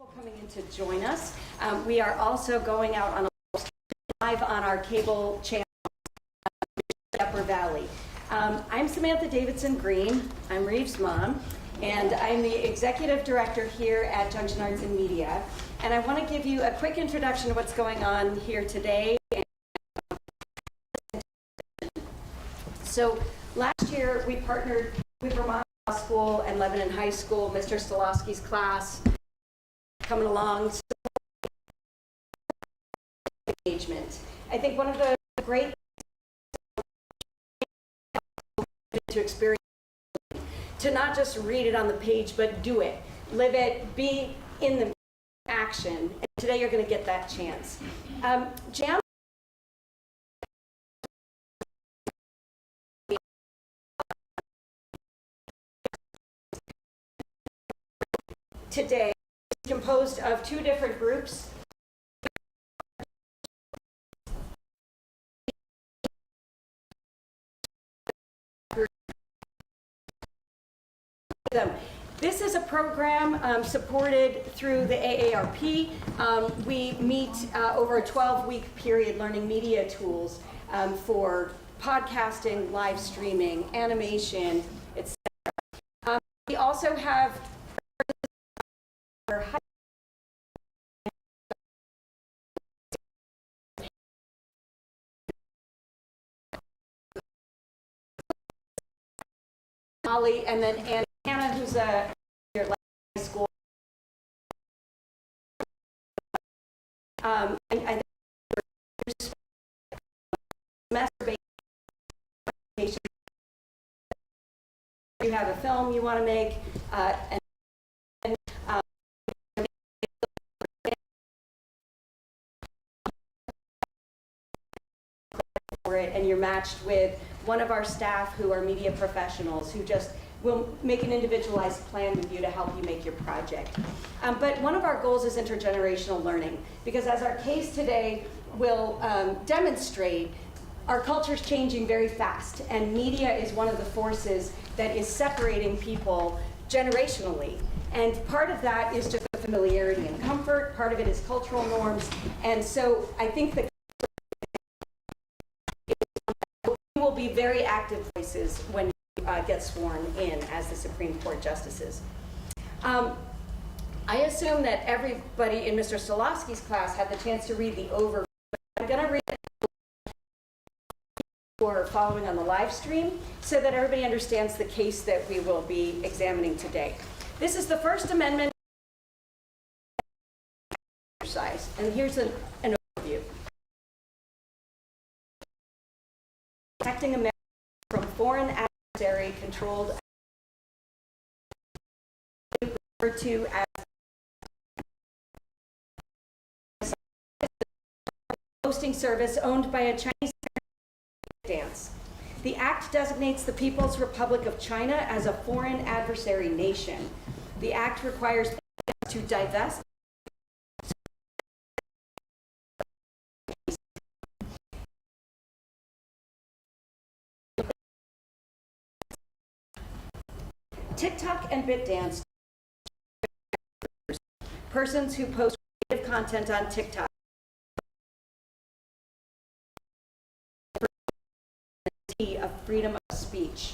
Coming in to join us. We are also going out on a live on our cable channel, Upper Valley. I'm Samantha Davidson Green. I'm Reeves' mom, and I'm the executive director here at Junction Arts and Media. And I want to give you a quick introduction to what's going on here today. So last year we partnered with Vermont Law School and Lebanon High School, Mr. Stolowski's class, coming along. Engagement. I think one of the great to experience, to not just read it on the page, but do it, live it, be in the action. And today you're going to get that chance. Jam today is composed of two different groups. This is a program supported through the AARP. We meet over a 12-week period learning media tools for podcasting, live streaming, animation, etc. We also have Molly, and then Anna, who's a high school. I think you have a film you want to make, and you're matched with one of our staff who are media professionals who just will make an individualized plan with you to help you make your project. But one of our goals is intergenerational learning, because as our case today will demonstrate, our culture is changing very fast, and media is one of the forces that is separating people generationally. And part of that is just familiarity and comfort, part of it is cultural norms, and so I think that will be very active voices when you get sworn in as the Supreme Court justices. I assume that everybody in Mr. Stolowski's class had the chance to read the overview. I'm going to read it for following on the live stream so that everybody understands the case that we will be examining today. This is the First Amendment exercise, and here's an overview. Protecting America from foreign adversary controlled, referred to as hosting service owned by a Chinese ByteDance. The act designates the People's Republic of China as a foreign adversary nation. The act requires to divest TikTok and ByteDance, persons who post creative content on TikTok, of freedom of speech.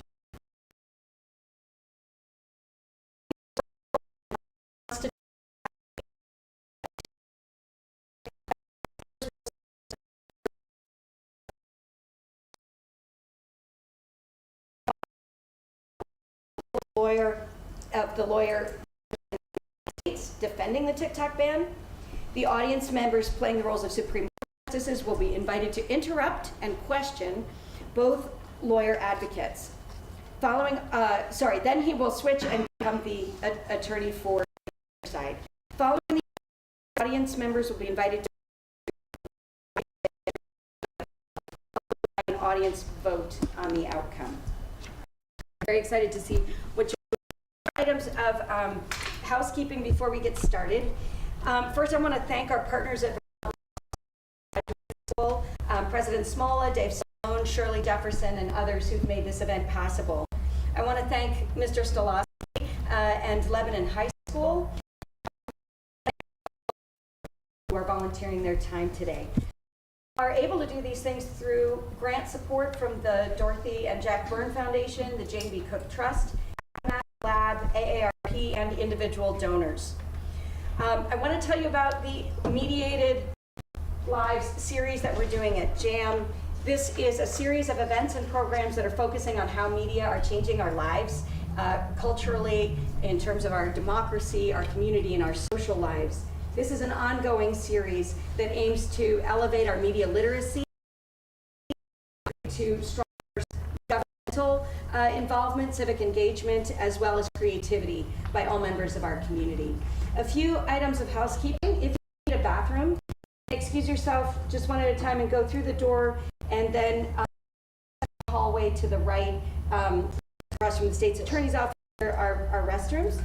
The lawyer defending the TikTok ban. The audience members playing the roles of Supreme Court justices will be invited to interrupt and question both lawyer advocates. Then he will switch and become the attorney for the side. Following the audience members will be invited to an audience vote on the outcome. Very excited to see what items of housekeeping before we get started. First, I want to thank our partners at President Smolla, Dave Sloan, Shirley Jefferson, and others who've made this event possible. I want to thank Mr. Stolowski and Lebanon High School. who are volunteering their time today. Are able to do these things through grant support from the Dorothy and Jack Byrne Foundation, the Jane B. Cook Trust, Lab, AARP, and individual donors. I want to tell you about the Mediated Lives series that we're doing at JAM. This is a series of events and programs that are focusing on how media are changing our lives culturally, in terms of our democracy, our community, and our social lives. This is an ongoing series that aims to elevate our media literacy, to stronger governmental involvement, civic engagement, as well as creativity by all members of our community. A few items of housekeeping. If you need a bathroom, excuse yourself just one at a time and go through the door, and then the hallway to the right, across from the state's attorney's office, are restrooms.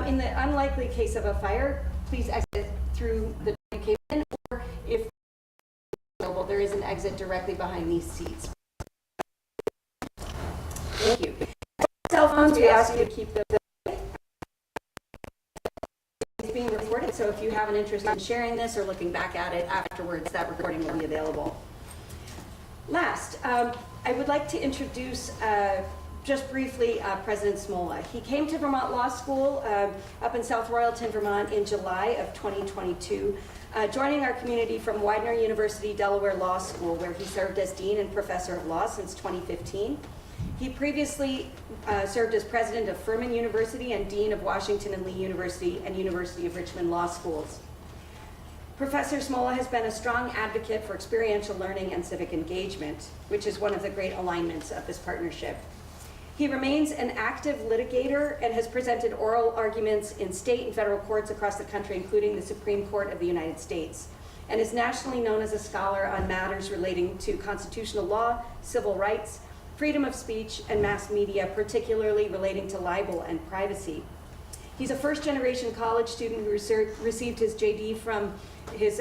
In the unlikely case of a fire, please exit through the door you came in, or if available, there is an exit directly behind these seats. Thank you. Cell phones, we ask you to keep those away. It's being recorded, so if you have an interest in sharing this or looking back at it afterwards, that recording will be available. Last, I would like to introduce just briefly President Smolla. He came to Vermont Law School up in South Royalton, Vermont in July of 2022, joining our community from Widener University Delaware Law School, where he served as Dean and Professor of Law since 2015. He previously served as President of Furman University and Dean of Washington and Lee University and University of Richmond Law Schools. Professor Smolla has been a strong advocate for experiential learning and civic engagement, which is one of the great alignments of this partnership. He remains an active litigator and has presented oral arguments in state and federal courts across the country, including the Supreme Court of the United States, and is nationally known as a scholar on matters relating to constitutional law, civil rights, freedom of speech, and mass media, particularly relating to libel and privacy. He's a first-generation college student who received his JD from his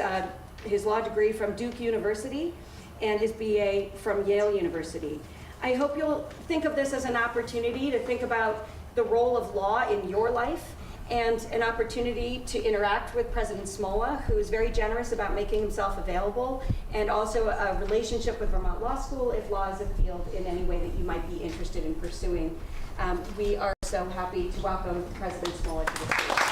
law degree from Duke University and his BA from Yale University. I hope you'll think of this as an opportunity to think about the role of law in your life and an opportunity to interact with President Smolla, who is very generous about making himself available, and also a relationship with Vermont Law School if law is a field in any way that you might be interested in pursuing. We are so happy to welcome President Smolla to the stage.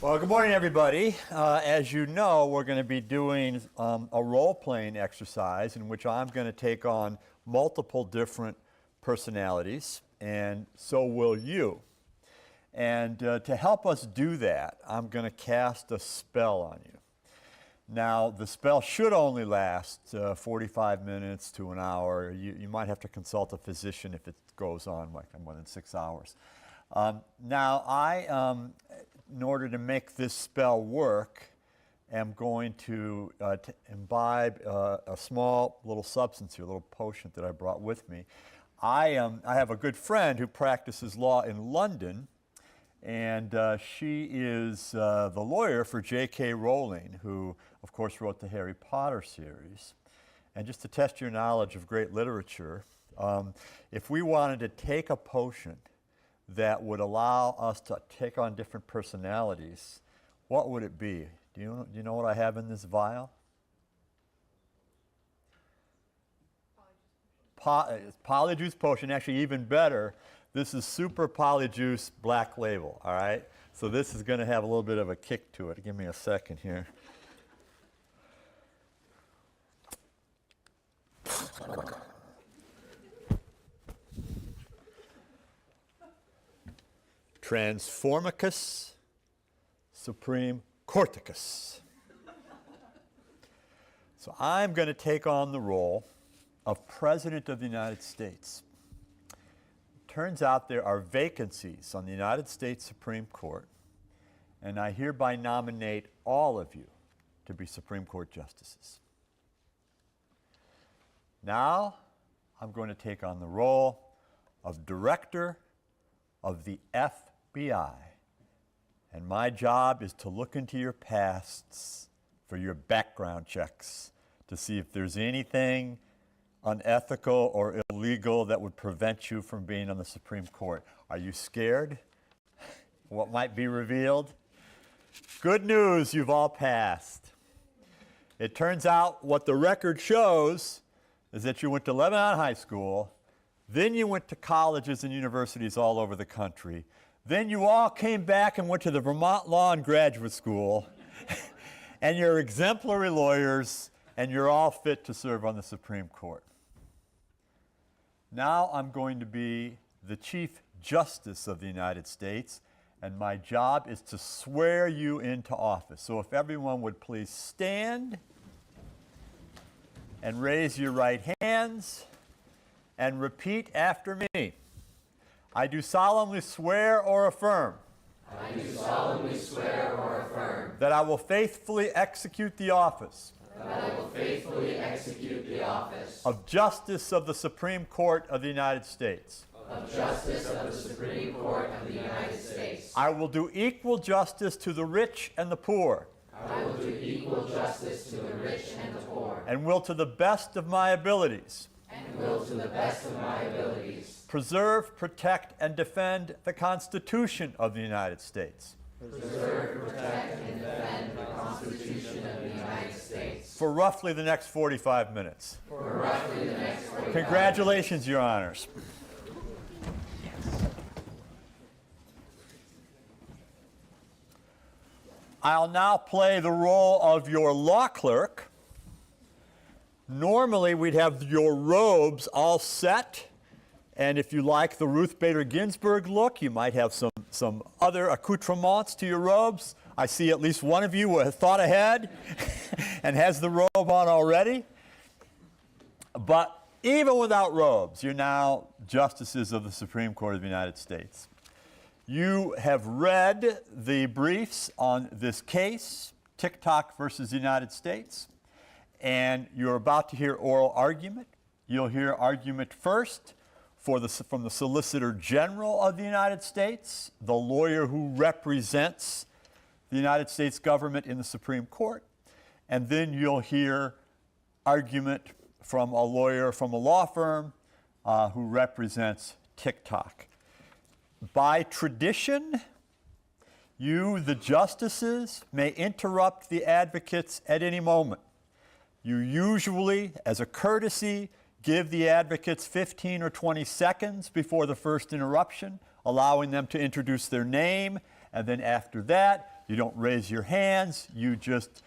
Well, good morning, everybody. As you know, we're going to be doing a role-playing exercise in which I'm going to take on multiple different personalities, and so will you. And to help us do that, I'm going to cast a spell on you. Now, the spell should only last 45 minutes to an hour. You might have to consult a physician if it goes on like more than 6 hours. Now, in order to make this spell work, am going to imbibe a small little substance here, a little potion that I brought with me. I have a good friend who practices law in London, and she is the lawyer for J.K. Rowling, who, of course, wrote the Harry Potter series. And just to test your knowledge of great literature, if we wanted to take a potion that would allow us to take on different personalities, what would it be? Do you know what I have in this vial? Polyjuice potion. Actually, even better, this is Super Polyjuice Black Label, all right? So this is going to have a little bit of a kick to it. Give me a second here. Transformicus Supreme Corticus. So I'm going to take on the role of President of the United States. Turns out there are vacancies on the United States Supreme Court, and I hereby nominate all of you to be Supreme Court justices. Now, I'm going to take on the role of Director of the FBI, and my job is to look into your pasts for your background checks to see if there's anything unethical or illegal that would prevent you from being on the Supreme Court. Are you scared? what might be revealed? Good news, you've all passed. It turns out what the record shows is that you went to Lebanon High School, then you went to colleges and universities all over the country, then you all came back and went to the Vermont Law and Graduate School, and you're exemplary lawyers, and you're all fit to serve on the Supreme Court. Now I'm going to be the Chief Justice of the United States, and my job is to swear you into office. So if everyone would please stand and raise your right hands and repeat after me. I do solemnly swear or affirm. I do solemnly swear or affirm that I will faithfully execute the office that I will faithfully execute the office of Justice of the Supreme Court of the United States. of Justice of the Supreme Court of the United States. I will do equal justice to the rich and the poor, I will do equal justice to the rich and the poor, and will to the best of my abilities and will to the best of my abilities preserve, protect, and defend the Constitution of the United States. preserve, protect, and defend the Constitution of the United States For roughly the next 45 minutes. for roughly the next 45 Congratulations, Your Honors. I'll now play the role of your law clerk. Normally, we'd have your robes all set, and if you like the Ruth Bader Ginsburg look, you might have some other accoutrements to your robes. I see at least one of you has thought ahead and has the robe on already. But even without robes, you're now justices of the Supreme Court of the United States. You have read the briefs on this case, TikTok versus the United States, and you're about to hear oral argument. You'll hear argument first from the Solicitor General of the United States, the lawyer who represents the United States government in the Supreme Court, and then you'll hear argument from a lawyer from a law firm who represents TikTok. By tradition, you, the justices, may interrupt the advocates at any moment. You usually, as a courtesy, give the advocates 15 or 20 seconds before the first interruption, allowing them to introduce their name, and then after that, you don't raise your hands, you just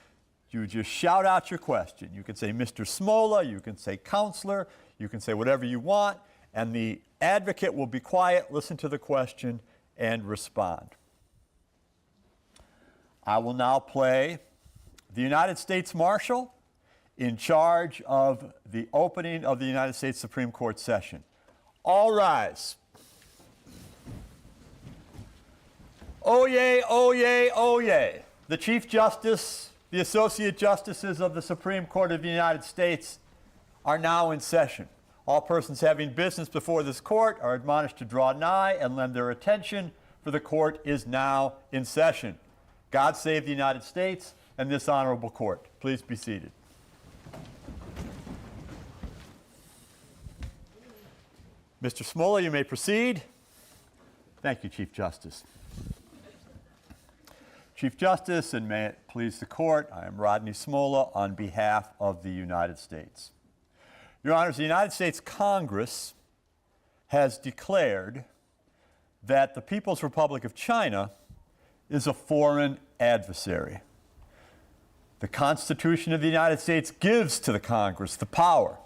shout out your question. You can say, Mr. Smolla, you can say, Counselor, you can say whatever you want, and the advocate will be quiet, listen to the question, and respond. I will now play the United States Marshal in charge of the opening of the United States Supreme Court session. All rise. Oyez, oyez, oyez. The Chief Justice, the Associate Justices of the Supreme Court of the United States are now in session. All persons having business before this court are admonished to draw nigh and lend their attention, for the court is now in session. God save the United States and this honorable court. Please be seated. Mr. Smolla, you may proceed. Thank you, Chief Justice. Chief Justice, and may it please the court, I am Rodney Smolla on behalf of the United States. Your Honors, the United States Congress has declared that the People's Republic of China is a foreign adversary. The Constitution of the United States gives to the Congress the power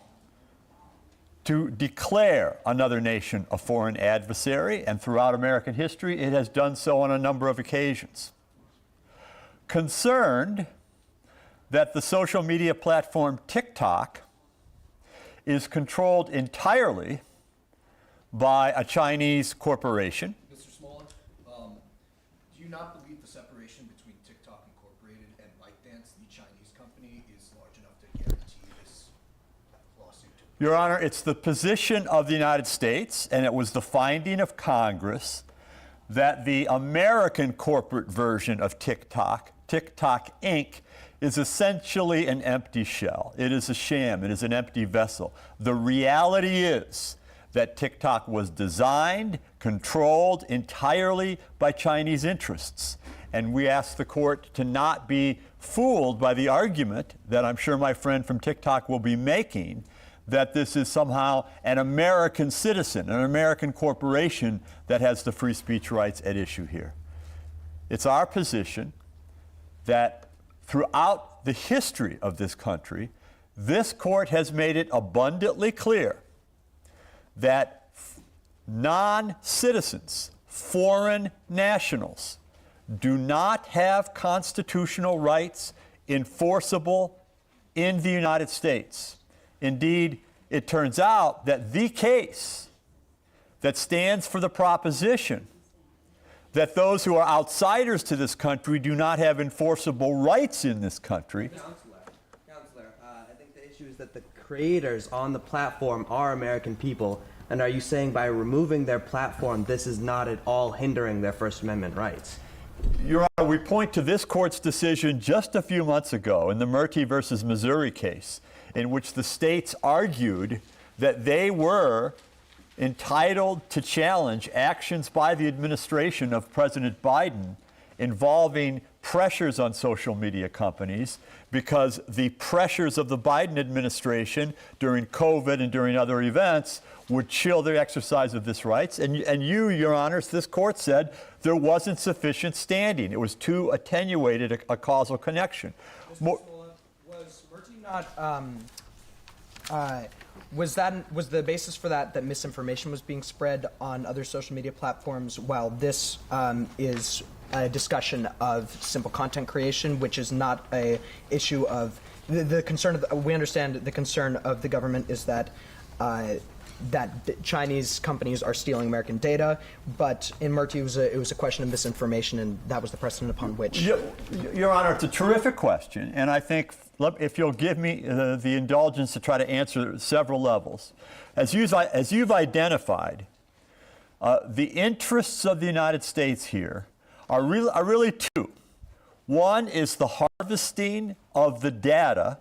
to declare another nation a foreign adversary, and throughout American history, it has done so on a number of occasions. Concerned that the social media platform TikTok is controlled entirely by a Chinese corporation. Mr. Smolla, do you not believe the separation between TikTok Incorporated and ByteDance, the Chinese company, is large enough to guarantee this lawsuit? Your Honor, it's the position of the United States, and it was the finding of Congress, that the American corporate version of TikTok, TikTok Inc., is essentially an empty shell. It is a sham. It is an empty vessel. The reality is that TikTok was designed, controlled entirely by Chinese interests. And we ask the court to not be fooled by the argument that I'm sure my friend from TikTok will be making, that this is somehow an American citizen, an American corporation that has the free speech rights at issue here. It's our position that throughout the history of this country, this court has made it abundantly clear that non-citizens, foreign nationals, do not have constitutional rights enforceable in the United States. Indeed, it turns out that the case that stands for the proposition that those who are outsiders to this country do not have enforceable rights in this country. Counselor, I think the issue is that the creators on the platform are American people. And are you saying by removing their platform, this is not at all hindering their First Amendment rights? Your Honor, we point to this court's decision just a few months ago in the Murty versus Missouri case, in which the states argued that they were entitled to challenge actions by the administration of President Biden involving pressures on social media companies, because the pressures of the Biden administration during COVID and during other events would chill the exercise of this rights. And you, Your Honors, this court said there wasn't sufficient standing. It was too attenuated a causal connection. Mr. Smolla, was Murty not, was the basis for that misinformation was being spread on other social media platforms, while this is a discussion of simple content creation, which is not a issue of the concern of, we understand the concern of the government is that Chinese companies are stealing American data, but in Murty it was a question of misinformation, and that was the precedent upon which. Your Honor, it's a terrific question, and I think if you'll give me the indulgence to try to answer several levels. As you've identified, the interests of the United States here are really two. One is the harvesting of the data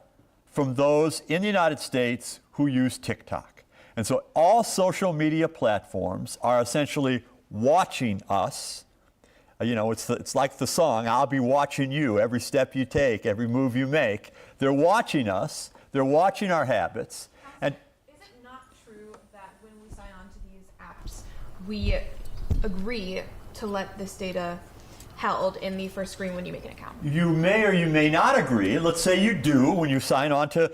from those in the United States who use TikTok. And so all social media platforms are essentially watching us. You know, it's like the song, I'll be watching you, every step you take, every move you make. They're watching us, they're watching our habits. And is it not true that when we sign on to these apps, we agree to let this data held in the first screen when you make an account? You may or you may not agree. Let's say you do when you sign on to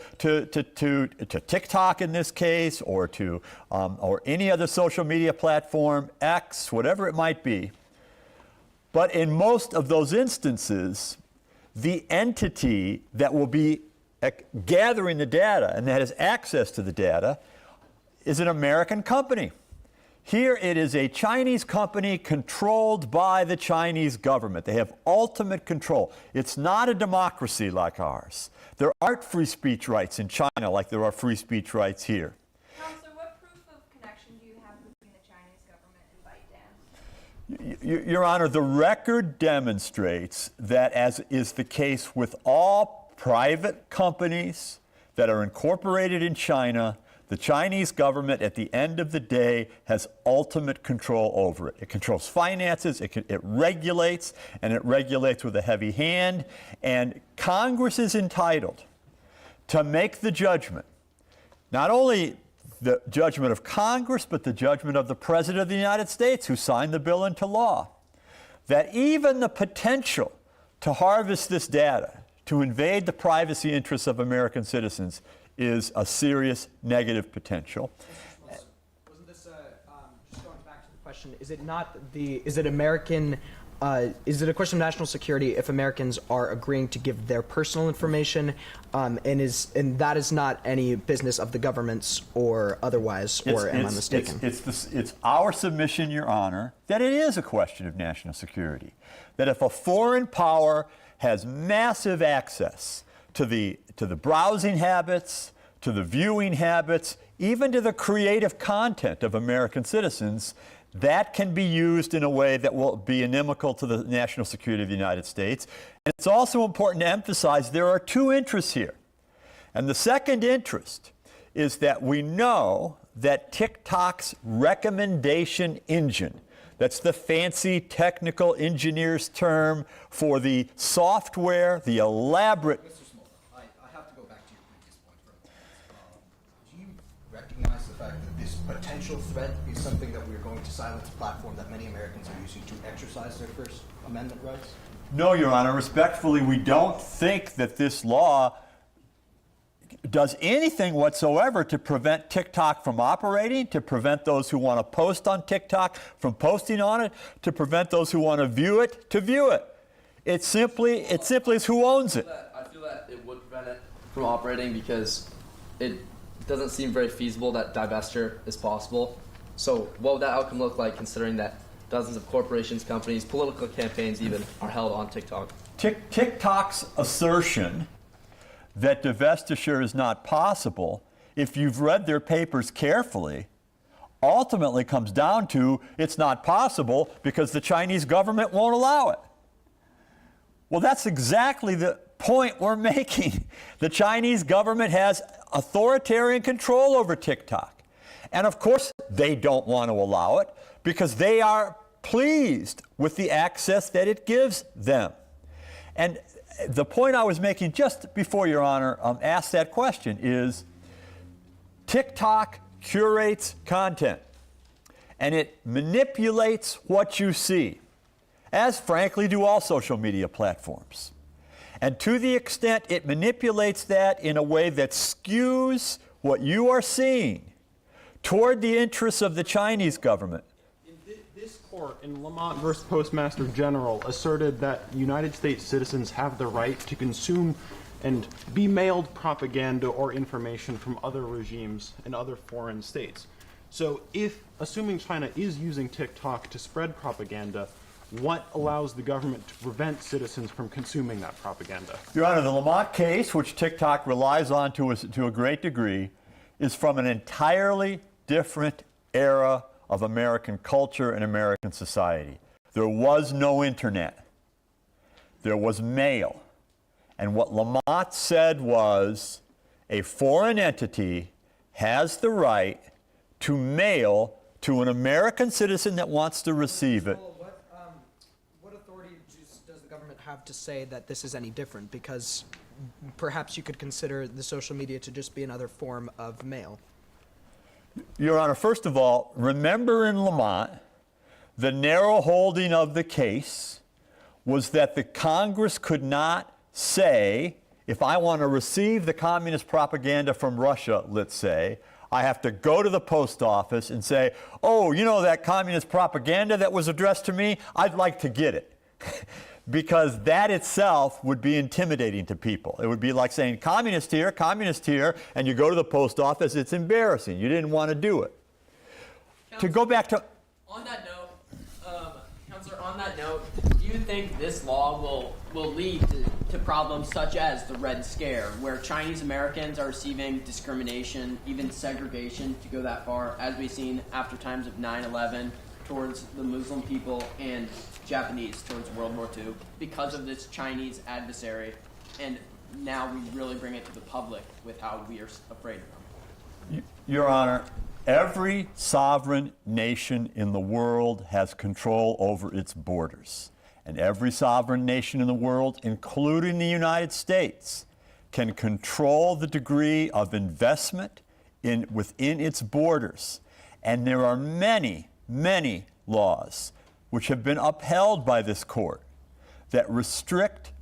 TikTok in this case, or to or any other social media platform, X, whatever it might be. But in most of those instances, the entity that will be gathering the data and that has access to the data is an American company. Here it is a Chinese company controlled by the Chinese government. They have ultimate control. It's not a democracy like ours. There aren't free speech rights in China like there are free speech rights here. Counselor, what proof of connection do you have between the Chinese government and ByteDance? Your Honor, the record demonstrates that, as is the case with all private companies that are incorporated in China, the Chinese government, at the end of the day, has ultimate control over it. It controls finances, it regulates, and it regulates with a heavy hand. And Congress is entitled to make the judgment, not only the judgment of Congress, but the judgment of the President of the United States, who signed the bill into law, that even the potential to harvest this data, to invade the privacy interests of American citizens, is a serious negative potential. Wasn't this just going back to the question? Is it not the? Is it American? Is it a question of national security if Americans are agreeing to give their personal information, and that is not any business of the governments or otherwise? Or am I mistaken? It's our submission, Your Honor, that it is a question of national security. That if a foreign power has massive access to the browsing habits, to the viewing habits, even to the creative content of American citizens, that can be used in a way that will be inimical to the national security of the United States. And it's also important to emphasize there are two interests here. And the second interest is that we know that TikTok's recommendation engine, that's the fancy technical engineer's term for the software, the elaborate. Mr. Smolla, I have to go back to your previous point for a moment. Do you recognize the fact that this potential threat is something that we're going to silence a platform that many Americans are using to exercise their First Amendment rights? No, Your Honor. Respectfully, we don't think that this law does anything whatsoever to prevent TikTok from operating, to prevent those who want to post on TikTok from posting on it, to prevent those who want to view it to view it. It simply is who owns it. I feel that it would prevent it from operating because it doesn't seem very feasible that divestiture is possible. So what would that outcome look like, considering that dozens of corporations, companies, political campaigns even are held on TikTok? TikTok's assertion that divestiture is not possible, if you've read their papers carefully, ultimately comes down to it's not possible because the Chinese government won't allow it. Well, that's exactly the point we're making. The Chinese government has authoritarian control over TikTok. And of course, they don't want to allow it because they are pleased with the access that it gives them. And the point I was making just before Your Honor asked that question is TikTok curates content and it manipulates what you see, as frankly do all social media platforms. And to the extent it manipulates that in a way that skews what you are seeing toward the interests of the Chinese government. This court in Lamont versus Postmaster General asserted that United States citizens have the right to consume and be mailed propaganda or information from other regimes in other foreign states. So assuming China is using TikTok to spread propaganda, what allows the government to prevent citizens from consuming that propaganda? Your Honor, the Lamont case, which TikTok relies on to a great degree, is from an entirely different era of American culture and American society. There was no internet. There was mail. And what Lamont said was a foreign entity has the right to mail to an American citizen that wants to receive it. What authority does the government have to say that this is any different? Because perhaps you could consider the social media to just be another form of mail. Your Honor, first of all, remember in Lamont, the narrow holding of the case was that the Congress could not say, if I want to receive the communist propaganda from Russia, let's say, I have to go to the post office and say, oh, you know that communist propaganda that was addressed to me? I'd like to get it. Because that itself would be intimidating to people. It would be like saying, communist here, and you go to the post office, it's embarrassing. You didn't want to do it. To go back to... On that note, Counselor, on that note, do you think this law will lead to problems such as the Red Scare, where Chinese Americans are receiving discrimination, even segregation, to go that far, as we've seen after times of 9/11, towards the Muslim people and Japanese towards World War II, because of this Chinese adversary, and now we really bring it to the public with how we are afraid of them? Your Honor, every sovereign nation in the world has control over its borders. And every sovereign nation in the world, including the United States, can control the degree of investment within its borders. And there are many, many laws which have been upheld by this court that restrict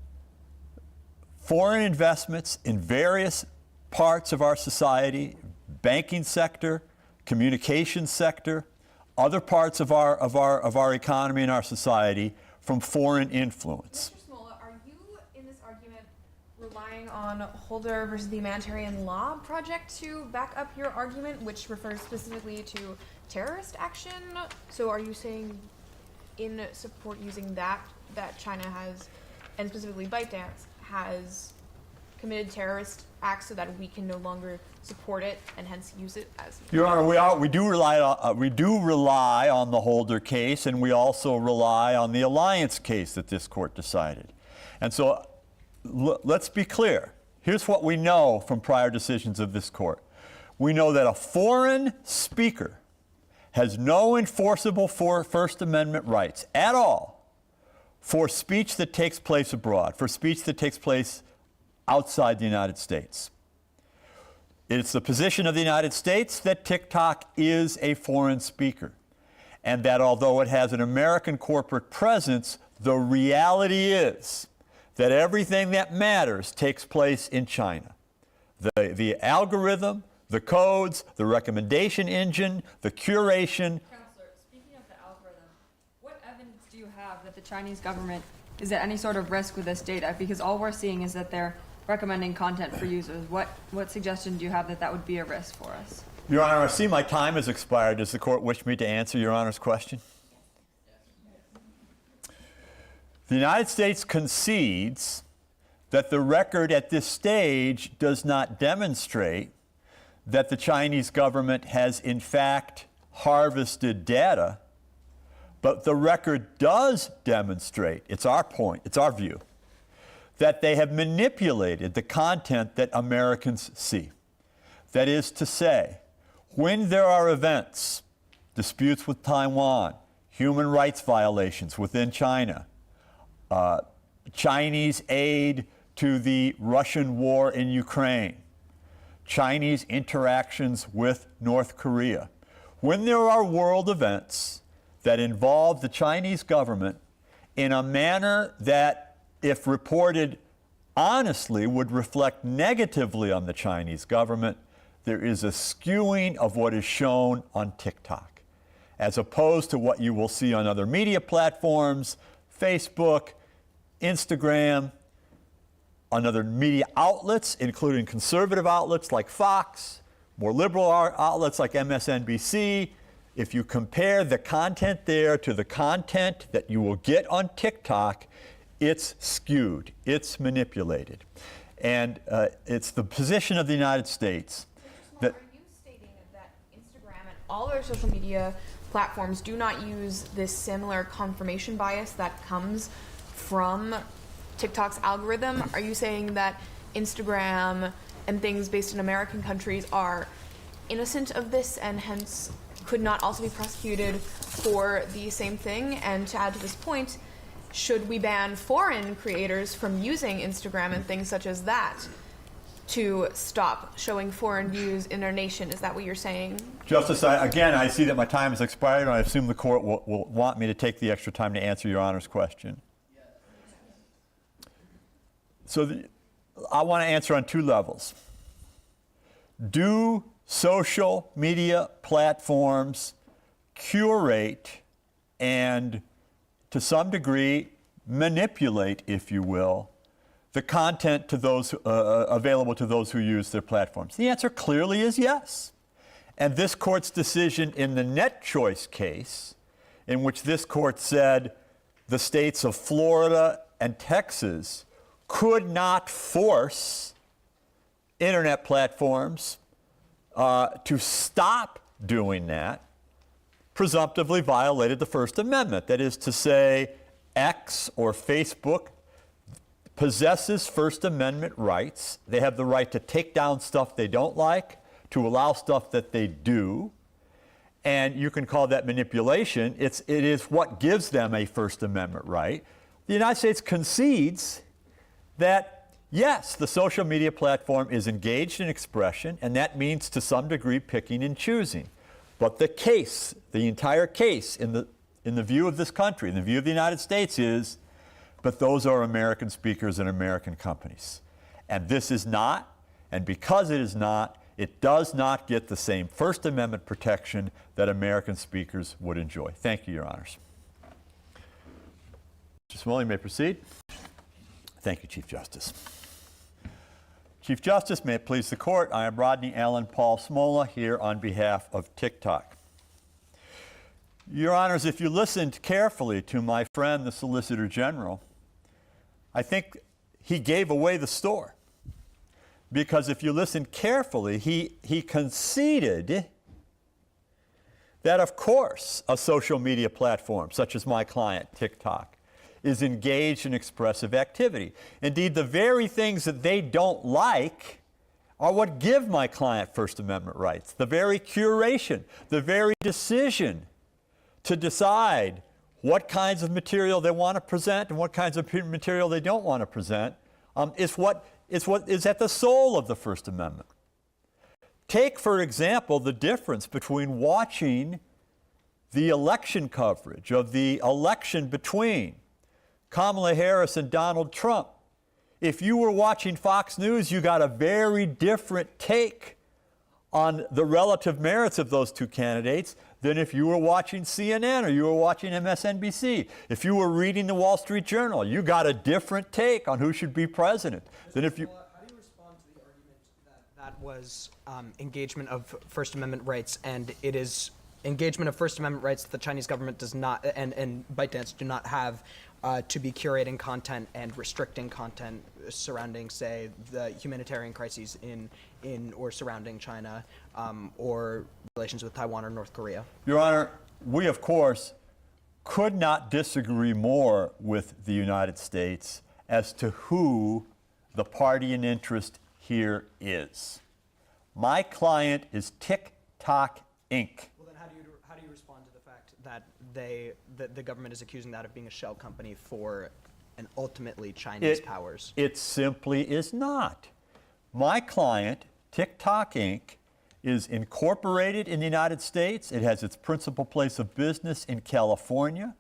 foreign investments in various parts of our society, banking sector, communications sector, other parts of our economy and our society from foreign influence. Mr. Smolla, are you in this argument relying on Holder versus the Humanitarian Law Project to back up your argument, which refers specifically to terrorist action? So are you saying in support using that China has, and specifically ByteDance, has committed terrorist acts so that we can no longer support it and hence use it as... Your Honor, we do rely on the Holder case, and we also rely on the Alliance case that this court decided. And so let's be clear. Here's what we know from prior decisions of this court. We know that a foreign speaker has no enforceable First Amendment rights at all for speech that takes place abroad, for speech that takes place outside the United States. It's the position of the United States that TikTok is a foreign speaker, and that although it has an American corporate presence, the reality is that everything that matters takes place in China. The algorithm, the codes, the recommendation engine, the curation. Counselor, speaking of the algorithm, what evidence do you have that the Chinese government is at any sort of risk with this data? Because all we're seeing is that they're recommending content for users. What suggestion do you have that that would be a risk for us? Your Honor, I see my time has expired. Does the court wish me to answer Your Honor's question? The United States concedes that the record at this stage does not demonstrate that the Chinese government has in fact harvested data, but the record does demonstrate, it's our point, it's our view, that they have manipulated the content that Americans see. That is to say, when there are events, disputes with Taiwan, human rights violations within China, Chinese aid to the Russian war in Ukraine, Chinese interactions with North Korea. When there are world events that involve the Chinese government in a manner that, if reported honestly, would reflect negatively on the Chinese government, there is a skewing of what is shown on TikTok, as opposed to what you will see on other media platforms, Facebook, Instagram, on other media outlets, including conservative outlets like Fox, more liberal outlets like MSNBC. If you compare the content there to the content that you will get on TikTok, it's skewed, it's manipulated. And it's the position of the United States that... Are you stating that Instagram and all other social media platforms do not use this similar confirmation bias that comes from TikTok's algorithm? Are you saying that Instagram and things based in American countries are innocent of this and hence could not also be prosecuted for the same thing? And to add to this point, should we ban foreign creators from using Instagram and things such as that to stop showing foreign views in our nation? Is that what you're saying? Justice, again, I see that my time has expired, and I assume the court will want me to take the extra time to answer Your Honor's question. So I want to answer on two levels. Do social media platforms curate and, to some degree, manipulate, if you will, the content to those available to those who use their platforms? The answer clearly is yes. And this court's decision in the Net Choice case, in which this court said the states of Florida and Texas could not force internet platforms to stop doing that, presumptively violated the First Amendment. That is to say, X or Facebook possesses First Amendment rights. They have the right to take down stuff they don't like, to allow stuff that they do, and you can call that manipulation. It is what gives them a First Amendment right. The United States concedes that, yes, the social media platform is engaged in expression, and that means to some degree picking and choosing. But the case, the entire case in the view of this country, in the view of the United States is, but those are American speakers and American companies. And this is not, and because it is not, it does not get the same First Amendment protection that American speakers would enjoy. Thank you, Your Honors. Mr. Smolla, you may proceed. Thank you, Chief Justice. Chief Justice, may it please the Court, I am Rodney Allen Paul Smolla here on behalf of TikTok. Your Honors, if you listened carefully to my friend, the Solicitor General, I think he gave away the store. Because if you listen carefully, he conceded that, of course, a social media platform, such as my client, TikTok, is engaged in expressive activity. Indeed, the very things that they don't like are what give my client First Amendment rights. The very curation, the very decision to decide what kinds of material they want to present and what kinds of material they don't want to present is what is at the soul of the First Amendment. Take, for example, the difference between watching the election coverage of the election between Kamala Harris and Donald Trump. If you were watching Fox News, you got a very different take on the relative merits of those two candidates than if you were watching CNN or you were watching MSNBC. If you were reading the Wall Street Journal, you got a different take on who should be president than if you... How do you respond to the argument that was engagement of First Amendment rights, and it is engagement of First Amendment rights that the Chinese government does not, and ByteDance do not have to be curating content and restricting content surrounding, say, the humanitarian crises in or surrounding China or relations with Taiwan or North Korea? Your Honor, we, of course, could not disagree more with the United States as to who the party in interest here is. My client is TikTok, Inc. Well, then how do you respond to the fact that the government is accusing that of being a shell company for and ultimately Chinese powers? It simply is not. My client, TikTok, Inc., is incorporated in the United States. It has its principal place of business in California.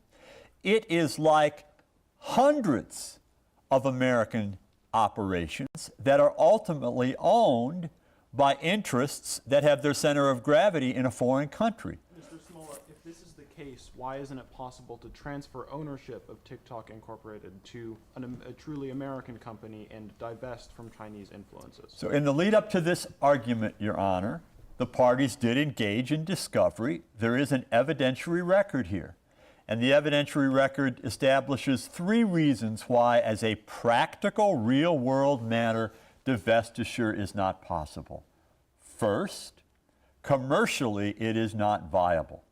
It is like hundreds of American operations that are ultimately owned by interests that have their center of gravity in a foreign country. Mr. Smolla, if this is the case, why isn't it possible to transfer ownership of TikTok Incorporated to a truly American company and divest from Chinese influences? So in the lead up to this argument, Your Honor, the parties did engage in discovery. There is an evidentiary record here. And the evidentiary record establishes 3 reasons why, as a practical, real-world matter, divestiture is not possible. First, commercially, it is not viable.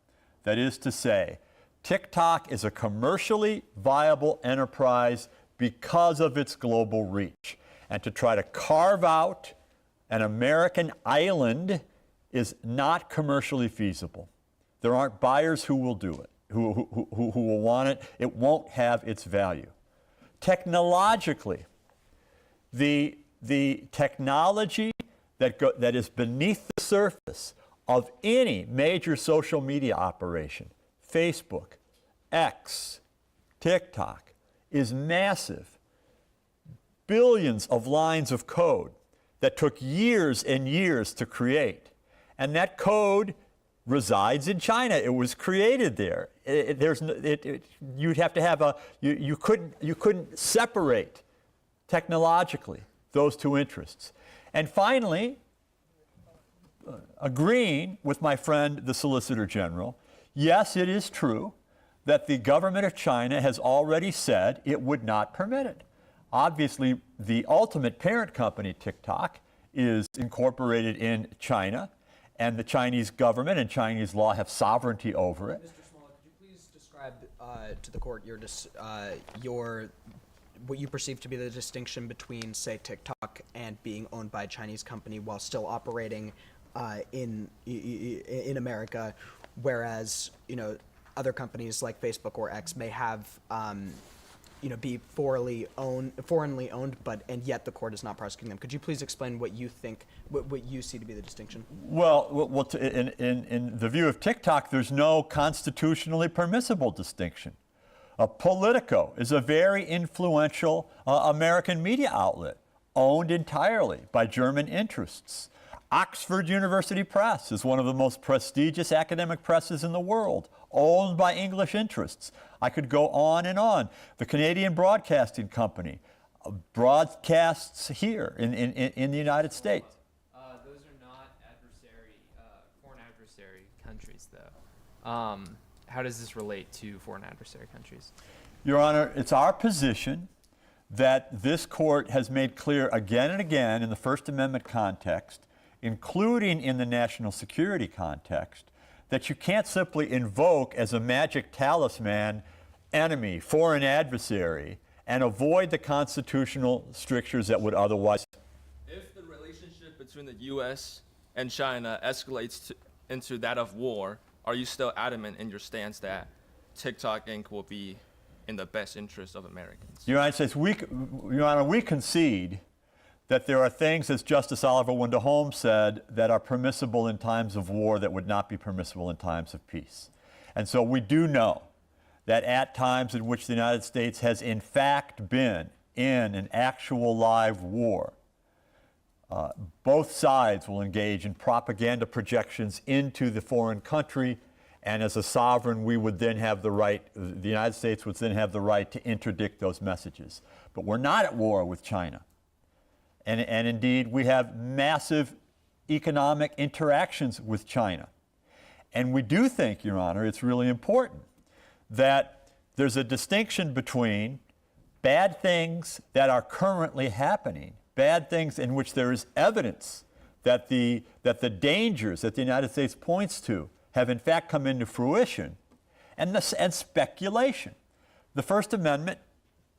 That is to say, TikTok is a commercially viable enterprise because of its global reach. And to try to carve out an American island is not commercially feasible. There aren't buyers who will do it, who will want it. It won't have its value. Technologically, the technology that is beneath the surface of any major social media operation, Facebook, X, TikTok, is massive. Billions of lines of code that took years and years to create. And that code resides in China. It was created there. You'd have to have you couldn't separate technologically those two interests. And finally, agreeing with my friend, the Solicitor General, yes, it is true that the government of China has already said it would not permit it. Obviously, the ultimate parent company, TikTok, is incorporated in China, and the Chinese government and Chinese law have sovereignty over it. Mr. Smolla, could you please describe to the court your what you perceive to be the distinction between, say, TikTok and being owned by a Chinese company while still operating in America, whereas other companies like Facebook or X may have be foreignly owned, and yet the court is not prosecuting them. Could you please explain what you think, what you see to be the distinction? Well, in the view of TikTok, there's no constitutionally permissible distinction. Politico is a very influential American media outlet, owned entirely by German interests. Oxford University Press is one of the most prestigious academic presses in the world, owned by English interests. I could go on and on. The Canadian Broadcasting Company broadcasts here in the United States. Those are not foreign adversary countries, though. How does this relate to foreign adversary countries? Your Honor, it's our position that this court has made clear again and again in the First Amendment context, including in the national security context, that you can't simply invoke as a magic talisman enemy, foreign adversary, and avoid the constitutional strictures that would otherwise. If the relationship between the U.S. and China escalates into that of war, are you still adamant in your stance that TikTok Inc. will be in the best interest of Americans? United States, Your Honor, we concede that there are things, as Justice Oliver Wendell Holmes said, that are permissible in times of war that would not be permissible in times of peace. And so we do know that at times in which the United States has in fact been in an actual live war, both sides will engage in propaganda projections into the foreign country, and as a sovereign, we would then have the right, the United States would then have the right to interdict those messages. But we're not at war with China. And indeed, we have massive economic interactions with China. And we do think, Your Honor, it's really important that there's a distinction between bad things that are currently happening, bad things in which there is evidence that the dangers that the United States points to have in fact come into fruition, and speculation. The First Amendment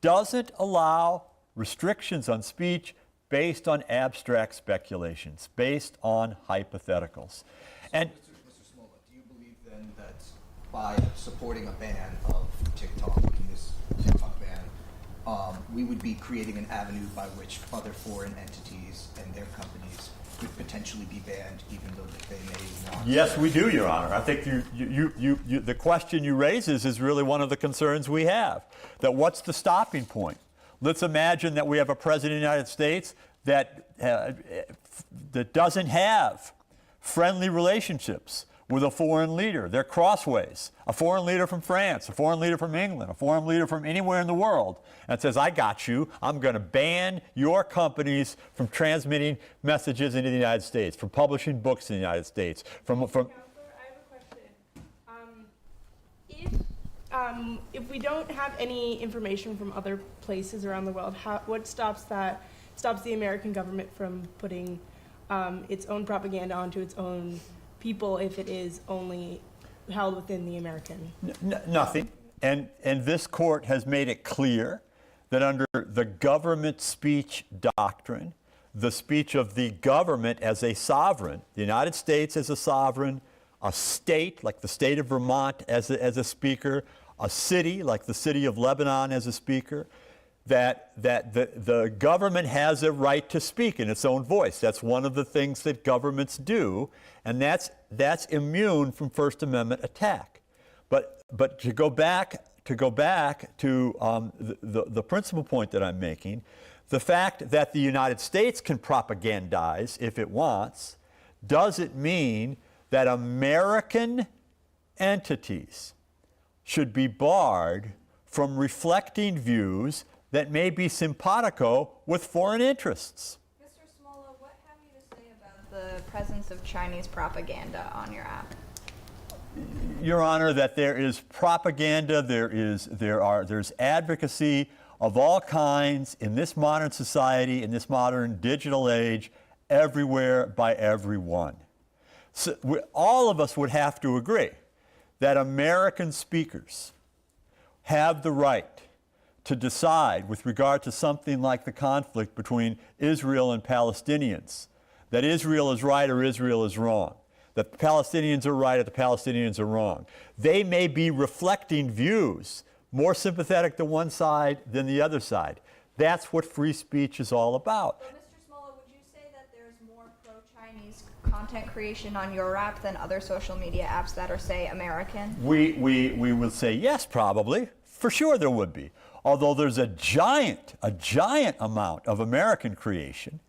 doesn't allow restrictions on speech based on abstract speculations, based on hypotheticals. And Mr. Smolla, do you believe then that by supporting a ban of TikTok in this TikTok ban, we would be creating an avenue by which other foreign entities and their companies could potentially be banned, even though they may not? yes, we do, Your Honor. I think the question you raise is really one of the concerns we have. That what's the stopping point? Let's imagine that we have a president of the United States that doesn't have friendly relationships with a foreign leader. They're crossways. A foreign leader from France, a foreign leader from England, a foreign leader from anywhere in the world, and says, I got you. I'm going to ban your companies from transmitting messages into the United States, from publishing books in the United States, from Counselor, I have a question. If we don't have any information from other places around the world, what stops the American government from putting its own propaganda onto its own people if it is only held within the American? Nothing. And this court has made it clear that under the government speech doctrine, the speech of the government as a sovereign, the United States as a sovereign, a state like the state of Vermont as a speaker, a city like the city of Lebanon as a speaker, that the government has a right to speak in its own voice. That's one of the things that governments do, and that's immune from First Amendment attack. But to go back to the principal point that I'm making, the fact that the United States can propagandize if it wants doesn't mean that American entities should be barred from reflecting views that may be simpatico with foreign interests. Mr. Smolla, what have you to say about the presence of Chinese propaganda on your app? Your Honor, that there is propaganda, there's advocacy of all kinds in this modern society, in this modern digital age, everywhere by everyone. So all of us would have to agree that American speakers have the right to decide with regard to something like the conflict between Israel and Palestinians, that Israel is right or Israel is wrong, that the Palestinians are right or the Palestinians are wrong. They may be reflecting views more sympathetic to one side than the other side. That's what free speech is all about. But Mr. Smolla, would you say that there's more pro-Chinese content creation on your app than other social media apps that are, say, American? We would say yes, probably. For sure there would be. Although there's a giant amount of American creation,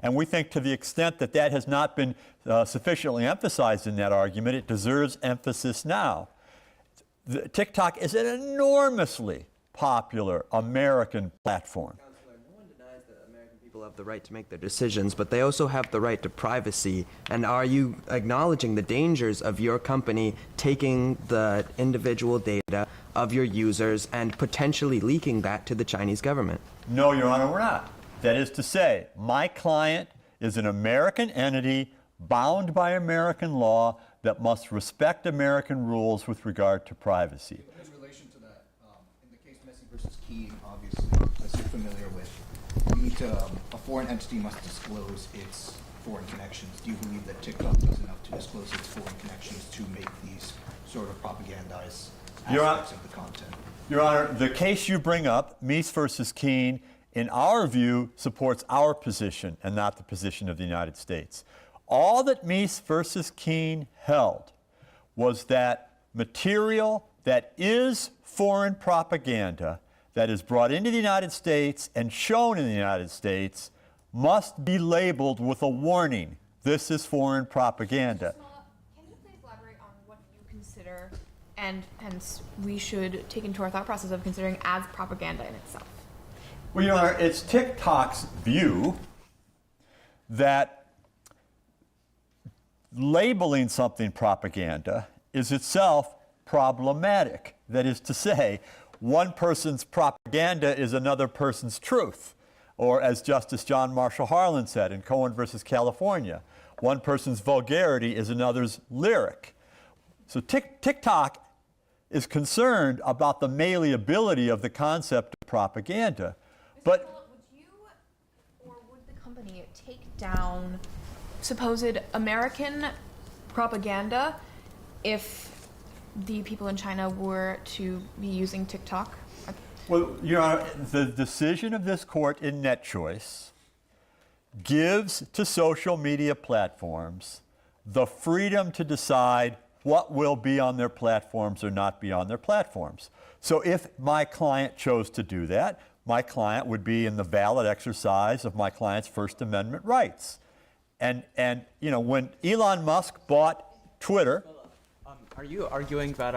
and we think to the extent that that has not been sufficiently emphasized in that argument, it deserves emphasis now. TikTok is an enormously popular American platform. Counselor, no one denies that American people have the right to make their decisions, but they also have the right to privacy. And are you acknowledging the dangers of your company taking the individual data of your users and potentially leaking that to the Chinese government? No, Your Honor, we're not. That is to say, my client is an American entity bound by American law that must respect American rules with regard to privacy. In relation to that, in the case Messi versus Keene, obviously, as you're familiar with, you need to, a foreign entity must disclose its foreign connections. Do you believe that TikTok does enough to disclose its foreign connections to make these sort of propagandized aspects of the content? Your Honor, the case you bring up, Meese versus Keene, in our view, supports our position and not the position of the United States. All that Meese versus Keene held was that material that is foreign propaganda that is brought into the United States and shown in the United States must be labeled with a warning. This is foreign propaganda. Smolla, can you please elaborate on what you consider, and hence we should take into our thought process of considering as propaganda in itself? Well, Your Honor, it's TikTok's view that labeling something propaganda is itself problematic. That is to say, one person's propaganda is another person's truth. Or as Justice John Marshall Harlan said in Cohen versus California, one person's vulgarity is another's lyric. So TikTok is concerned about the malleability of the concept of propaganda. But would you or would the company take down supposed American propaganda if the people in China were to be using TikTok? Well, Your Honor, the decision of this court in Net Choice gives to social media platforms the freedom to decide what will be on their platforms or not be on their platforms. So if my client chose to do that, my client would be in the valid exercise of my client's First Amendment rights. And you know, when Elon Musk bought Twitter... Are you arguing that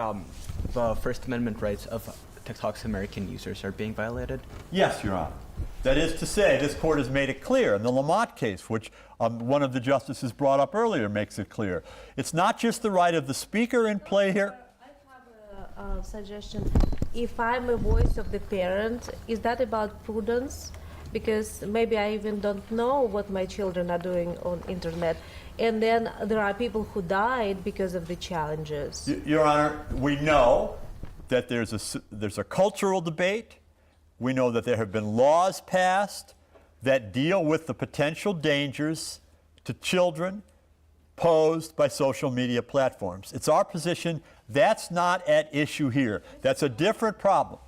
the First Amendment rights of TikTok's American users are being violated? Yes, Your Honor. That is to say, this court has made it clear. In the Lamont case, which one of the justices brought up earlier, makes it clear. It's not just the right of the speaker in play here. I have a suggestion. If I'm a voice of the parent, is that about prudence? Because maybe I even don't know what my children are doing on internet. And then there are people who died because of the challenges. Your Honor, we know that there's a cultural debate. We know that there have been laws passed that deal with the potential dangers to children posed by social media platforms. It's our position that's not at issue here. That's a different problem.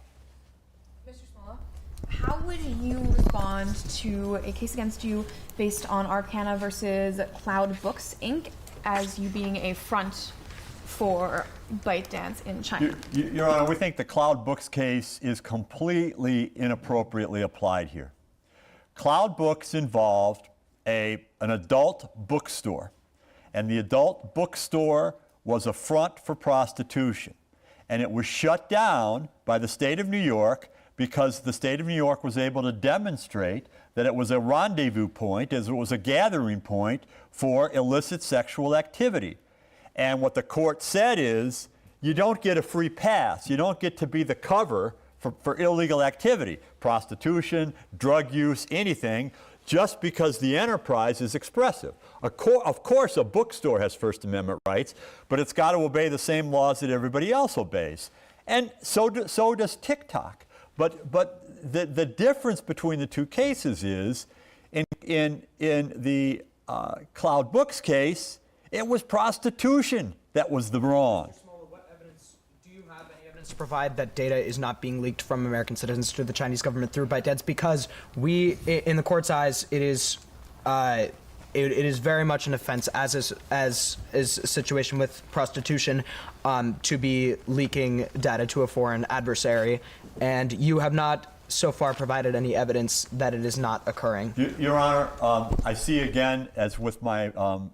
Mr. Smolla, how would you respond to a case against you based on Arcana versus Cloud Books, Inc., as you being a front for ByteDance in China? Your Honor, we think the Cloud Books case is completely inappropriately applied here. Cloud Books involved an adult bookstore, and the adult bookstore was a front for prostitution. And it was shut down by the state of New York because the state of New York was able to demonstrate that it was a rendezvous point, as it was a gathering point for illicit sexual activity. And what the court said is, you don't get a free pass. You don't get to be the cover for illegal activity, prostitution, drug use, anything, just because the enterprise is expressive. Of course, a bookstore has First Amendment rights, but it's got to obey the same laws that everybody else obeys. And so does TikTok. But the difference between the two cases is, in the Cloud Books case, it was prostitution that was the wrong. What evidence do you have? Any evidence to provide that data is not being leaked from American citizens to the Chinese government through ByteDance? Because in the court's eyes, it is very much an offense, as is a situation with prostitution, to be leaking data to a foreign adversary, and you have not so far provided any evidence that it is not occurring. Your Honor, I see again, as with my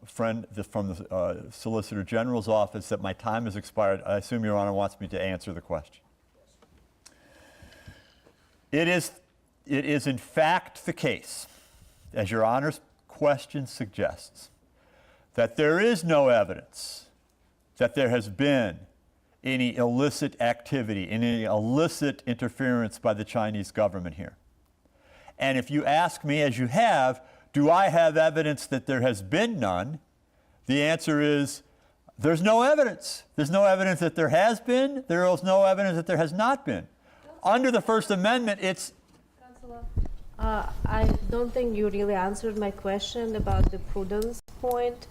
friend from the Solicitor General's office, that my time has expired. I assume Your Honor wants me to answer the question. It is in fact the case, as Your Honor's question suggests, that there is no evidence that there has been any illicit activity, any illicit interference by the Chinese government here. And if you ask me, as you have, do I have evidence that there has been none? The answer is, there's no evidence. There's no evidence that there has been. There is no evidence that there has not been. Under the First Amendment, it's... Counselor, I don't think you really answered my question about the prudence point.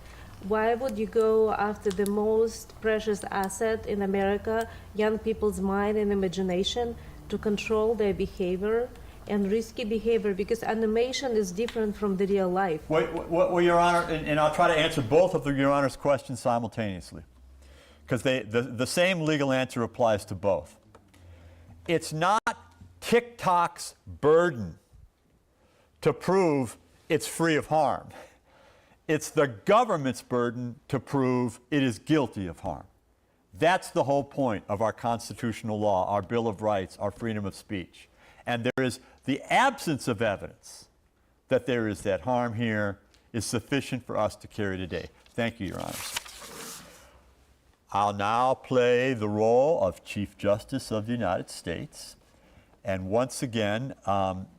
Why would you go after the most precious asset in America, young people's mind and imagination, to control their behavior and risky behavior? Because animation is different from the real life. Well, Your Honor, and I'll try to answer both of Your Honor's questions simultaneously, because the same legal answer applies to both. It's not TikTok's burden to prove it's free of harm. It's the government's burden to prove it is guilty of harm. That's the whole point of our constitutional law, our Bill of Rights, our freedom of speech. And there is the absence of evidence that there is that harm here is sufficient for us to carry today. Thank you, Your Honors. I'll now play the role of Chief Justice of the United States. And once again,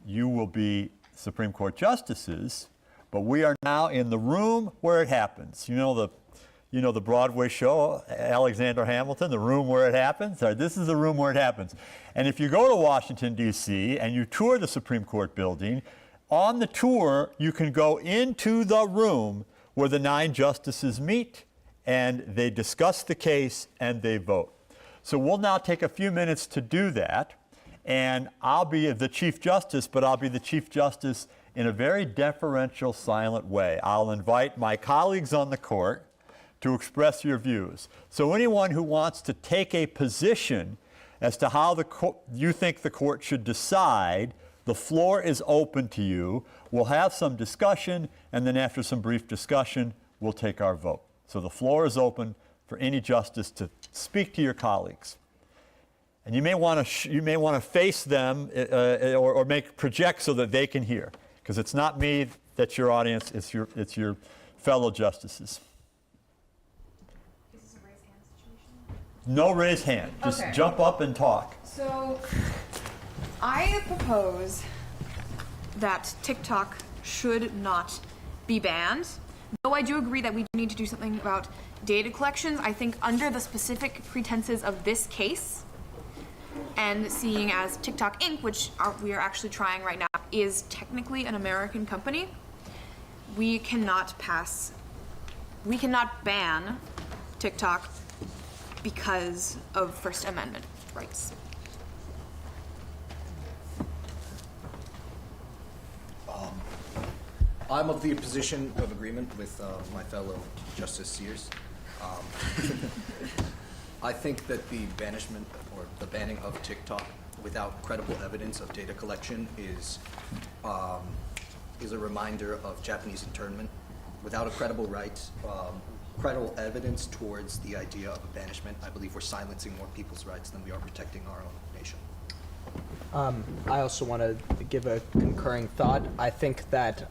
you will be Supreme Court justices, but we are now in the room where it happens. You know the Broadway show, Alexander Hamilton, the room where it happens? This is the room where it happens. And if you go to Washington, D.C., and you tour the Supreme Court building, on the tour, you can go into the room where the 9 justices meet, and they discuss the case, and they vote. So we'll now take a few minutes to do that, and I'll be the Chief Justice, but I'll be the Chief Justice in a very deferential, silent way. I'll invite my colleagues on the court to express your views. So anyone who wants to take a position as to how you think the court should decide, the floor is open to you. We'll have some discussion, and then after some brief discussion, we'll take our vote. So the floor is open for any justice to speak to your colleagues. And you may want to face them or project so that they can hear, because it's not me that's your audience, it's your fellow justices. Is this a raise hand situation? No raise hand. Just Okay. jump up and talk. So, I propose that TikTok should not be banned. Though I do agree that we need to do something about data collections, I think under the specific pretenses of this case, and seeing as TikTok Inc., which we are actually trying right now, is technically an American company, we cannot ban TikTok because of First Amendment rights. I'm of the position of agreement with my fellow Justice Sears. I think that the banishment or the banning of TikTok without credible evidence of data collection is a reminder of Japanese internment. Without a credible credible evidence towards the idea of a banishment, I believe we're silencing more people's rights than we are protecting our own nation. I also want to give a concurring thought. I think that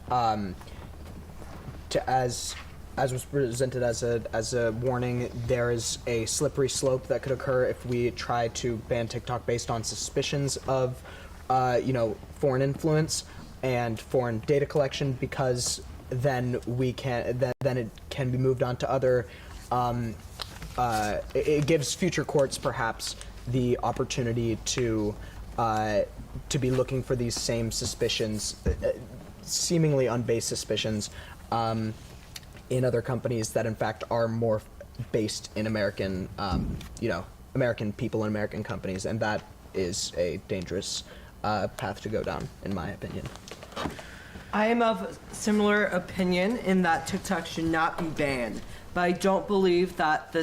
as was presented as a warning, there is a slippery slope that could occur if we try to ban TikTok based on suspicions of, foreign influence and foreign data collection, because then then it can be moved on to other. It gives future courts perhaps the opportunity to be looking for these same suspicions, seemingly unbased suspicions, in other companies that in fact are more based in American, American people and American companies, and that is a dangerous path to go down, in my opinion. I am of similar opinion in that TikTok should not be banned, but I don't believe that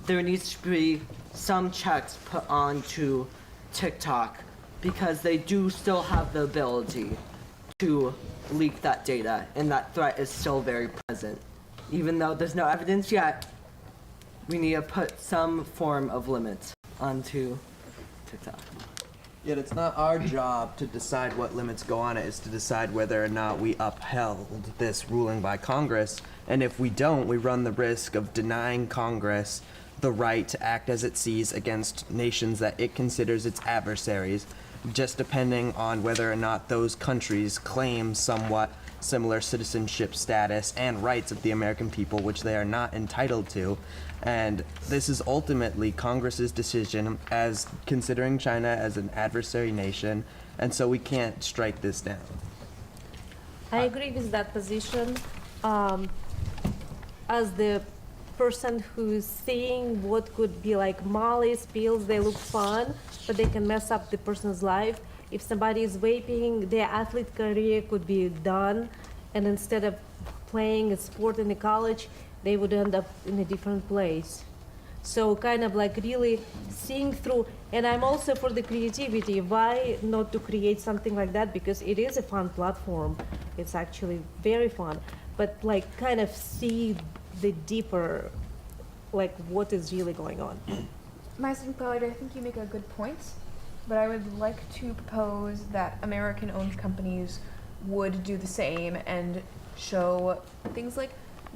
there needs to be some checks put onto TikTok, because they do still have the ability to leak that data, and that threat is still very present. Even though there's no evidence yet, we need to put some form of limits onto TikTok. Yet it's not our job to decide what limits go on it. It's to decide whether or not we upheld this ruling by Congress. And if we don't, we run the risk of denying Congress the right to act as it sees against nations that it considers its adversaries, just depending on whether or not those countries claim somewhat similar citizenship status and rights of the American people, which they are not entitled to. And this is ultimately Congress's decision, as considering China as an adversary nation and so we can't strike this down. I agree with that position. As the person who's seeing what could be like mollies, pills, they look fun, but they can mess up the person's life. If somebody is vaping, their athlete career could be done, and instead of playing a sport in the college, they would end up in a different place. So kind of like really seeing through, and I'm also for the creativity. Why not to create something like that? Because it is a fun platform. It's actually very fun, but like kind of see the deeper, like what is really going on. Master Collider, I think you make a good point, but I would like to propose that American-owned companies would do the same and show things like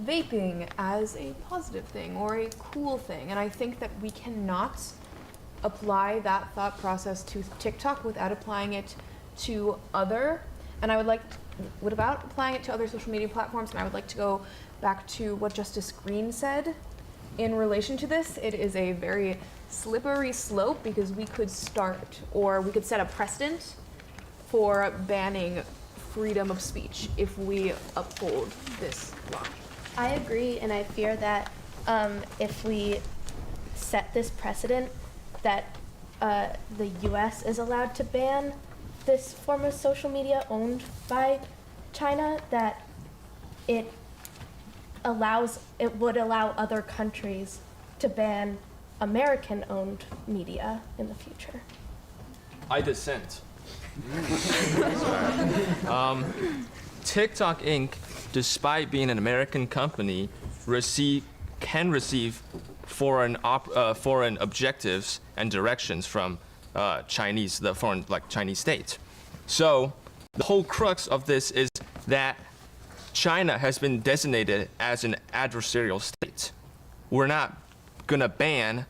vaping as a positive thing or a cool thing. And I think that we cannot apply that thought process to TikTok without applying it to other, and I would like, without applying it to other social media platforms, and I would like to go back to what Justice Green said in relation to this. It is a very slippery slope because we could start, or we could set a precedent for banning freedom of speech if we uphold this law. I agree, and I fear that if we set this precedent that the U.S. is allowed to ban this form of social media owned by China, that it would allow other countries to ban American-owned media in the future. I dissent. TikTok Inc., despite being an American company, can receive foreign objectives and directions from Chinese state. So the whole crux of this is that China has been designated as an adversarial state. We're not gonna ban,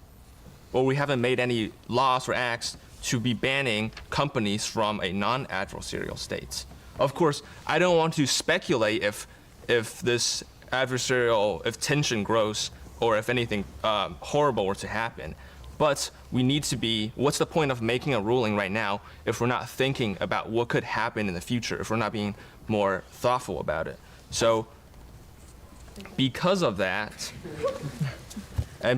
or we haven't made any laws or acts to be banning companies from a non-adversarial state. Of course, I don't want to speculate if this adversarial, if tension grows, or if anything horrible were to happen. But we need to be, what's the point of making a ruling right now if we're not thinking about what could happen in the future, if we're not being more thoughtful about it? So because of that, I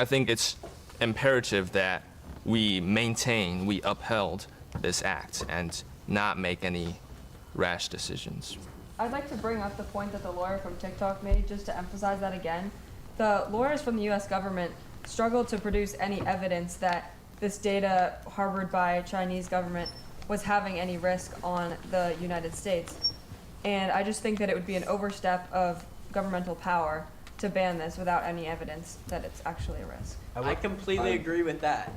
think it's imperative that we upheld this act and not make any rash decisions. I'd like to bring up the point that the lawyer from TikTok made, just to emphasize that again. The lawyers from the U.S. government struggled to produce any evidence that this data harbored by Chinese government was having any risk on the United States. And I just think that it would be an overstep of governmental power to ban this without any evidence that it's actually a risk. I completely agree with that.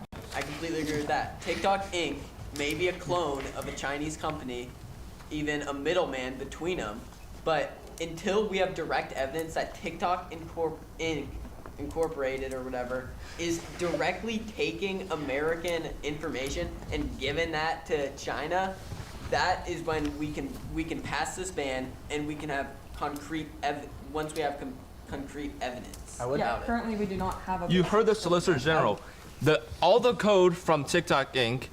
TikTok Inc. may be a clone of a Chinese company, even a middleman between them, but until we have direct evidence that TikTok Incorporated or whatever is directly taking American information and giving that to China, that is when we can pass this ban and we can have concrete once we have concrete evidence. Currently we do not have a. You heard the Solicitor General. All the code from TikTok Inc.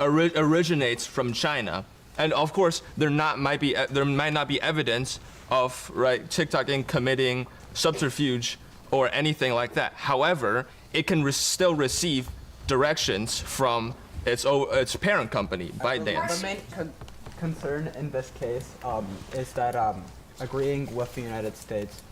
originates from China, and of course there might not be evidence of TikTok Inc. committing subterfuge or anything like that. However, it can still receive directions from its parent company, ByteDance. The main concern in this case is that agreeing with the United States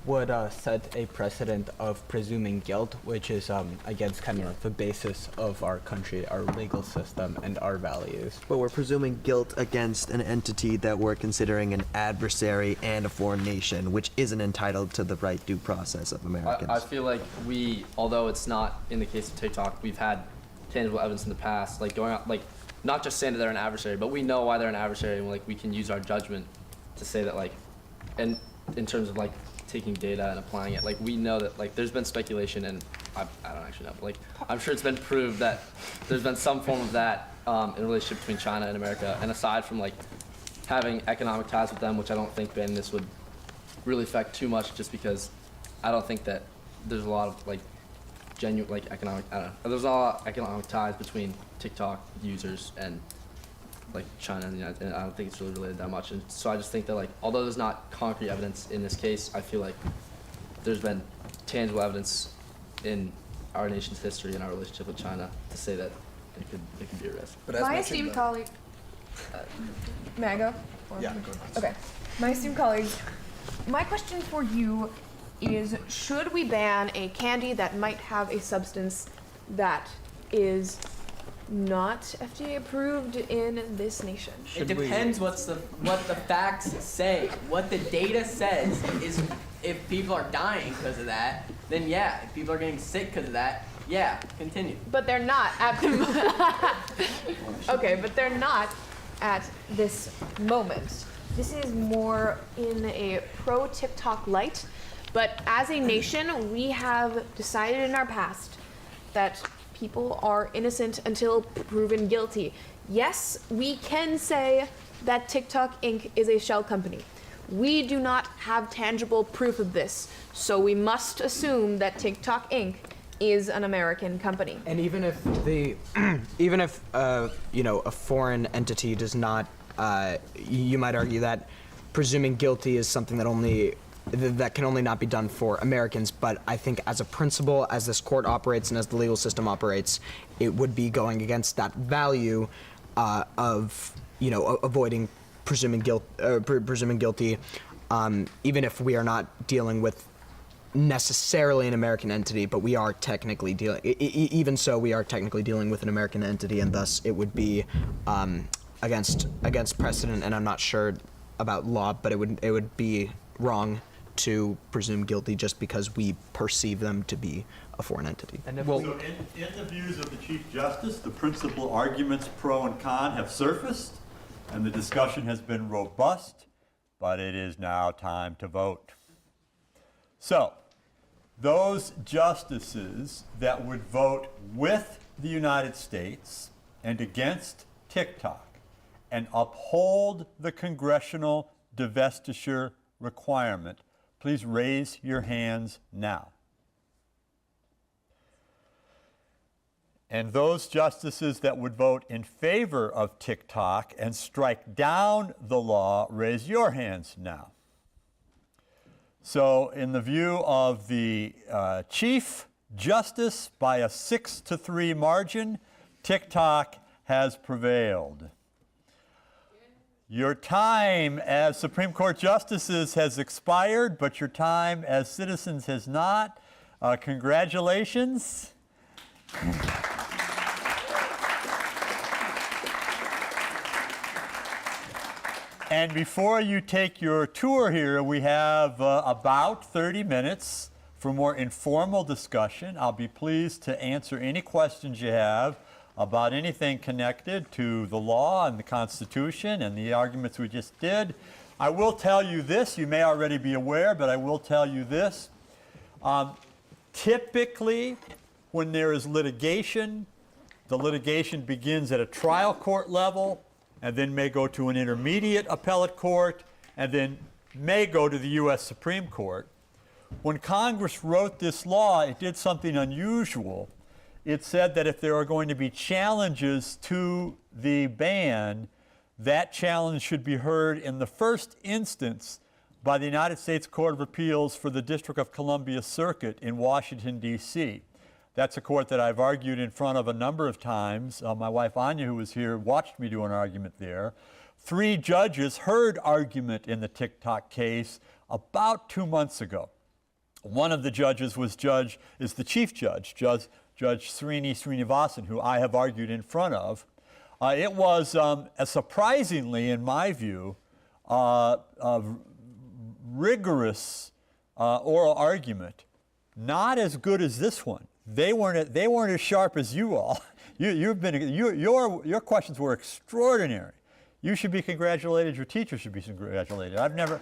would set a precedent of presuming guilt, which is against kind of the basis of our country, our legal system, and our values. But we're presuming guilt against an entity that we're considering an adversary and a foreign nation, which isn't entitled to the right due process of Americans. I feel like although it's not in the case of TikTok, we've had tangible evidence in the past, not just saying that they're an adversary, but we know why they're an adversary, and we can use our judgment to say that and in terms of taking data and applying it, we know that there's been speculation, and I don't actually know, but I'm sure it's been proved that there's been some form of that in relationship between China and America, and aside from having economic ties with them, which I don't think banning this would really affect too much, just because I don't think that there's a lot of genuine, like economic, I don't know. There's not a lot of economic ties between TikTok users and like China and the United States. I don't think it's really related that much. And so I just think that like, although there's not concrete evidence in this case, I feel like there's been tangible evidence in our nation's history and our relationship with China to say that it could be a risk. But as My mentioned, esteemed colleague, may I go? Or- Yeah, go ahead. Okay. My esteemed colleague, my question for you is, should we ban a candy that might have a substance that is not FDA approved in this nation? It depends what the facts say. What the data says is if people are dying because of that, then yeah. If people are getting sick because of that, yeah. Continue. But they're not at the okay, but they're not at this moment. This is more in a pro TikTok light, but as a nation, we have decided in our past that people are innocent until proven guilty. Yes, we can say that TikTok Inc. is a shell company. We do not have tangible proof of this, so we must assume that TikTok Inc. is an American company. And even if a foreign entity does not, you might argue that presuming guilty is something that can only not be done for Americans. But I think as a principle, as this court operates and as the legal system operates, it would be going against that value of avoiding presuming guilty, even if we are not dealing with necessarily an American entity, but we are technically dealing. Even so, we are technically dealing with an American entity, and thus it would be against precedent. And I'm not sure about law, but it would be wrong to presume guilty just because we perceive them to be a foreign entity. So in the views of the Chief Justice, the principal arguments pro and con have surfaced, and the discussion has been robust, but it is now time to vote. So, those justices that would vote with the United States and against TikTok and uphold the congressional divestiture requirement, please raise your hands now. And those justices that would vote in favor of TikTok and strike down the law, raise your hands now. So in the view of the Chief Justice, by a 6-3 margin, TikTok has prevailed. Your time as Supreme Court justices has expired, but your time as citizens has not. Congratulations. And before you take your tour here, we have about 30 minutes for more informal discussion. I'll be pleased to answer any questions you have about anything connected to the law and the Constitution and the arguments we just did. I will tell you this, you may already be aware, but I will tell you this. Typically, when there is litigation, the litigation begins at a trial court level and then may go to an intermediate appellate court and then may go to the U.S. Supreme Court. When Congress wrote this law, it did something unusual. It said that if there are going to be challenges to the ban, that challenge should be heard in the first instance by the United States Court of Appeals for the District of Columbia Circuit in Washington, D.C. That's a court that I've argued in front of a number of times. My wife Anya, who was here, watched me do an argument there. 3 judges heard argument in the TikTok case about 2 months ago. One of the judges is the chief judge, Judge Srinivasan, who I have argued in front of. It was a surprisingly, in my view, rigorous oral argument, not as good as this one. They weren't as sharp as you all. Your questions were extraordinary. You should be congratulated. Your teacher should be congratulated. I've never.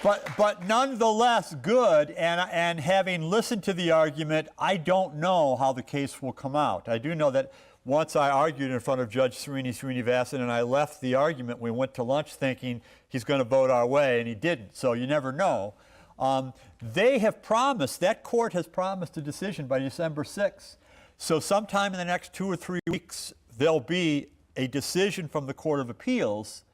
But nonetheless good, and having listened to the argument, I don't know how the case will come out. I do know that once I argued in front of Judge Srinivasan and I left the argument, we went to lunch thinking he's going to vote our way, and he didn't, so you never know. They have promised, that court has promised a decision by December 6th. So sometime in the next 2 or 3 weeks, there'll be a decision from the Court of Appeals.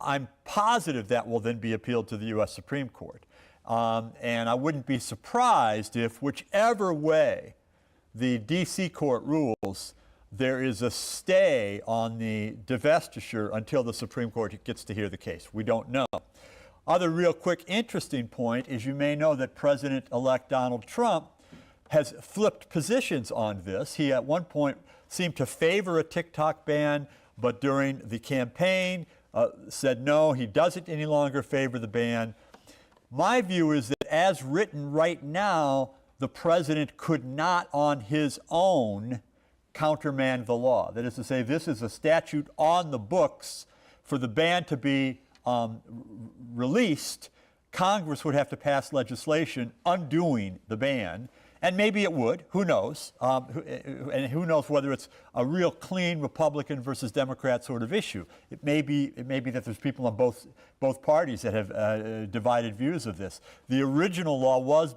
I'm positive that will then be appealed to the U.S. Supreme Court. And I wouldn't be surprised if whichever way the D.C. court rules, there is a stay on the divestiture until the Supreme Court gets to hear the case. We don't know. Other real quick interesting point is you may know that President-elect Donald Trump has flipped positions on this. He at one point seemed to favor a TikTok ban, but during the campaign said no, he doesn't any longer favor the ban. My view is that as written right now, the president could not on his own countermand the law. That is to say, this is a statute on the books. For the ban to be released, Congress would have to pass legislation undoing the ban. And maybe it would, who knows? And who knows whether it's a real clean Republican versus Democrat sort of issue. It may be that there's people on both parties that have divided views of this. The original law was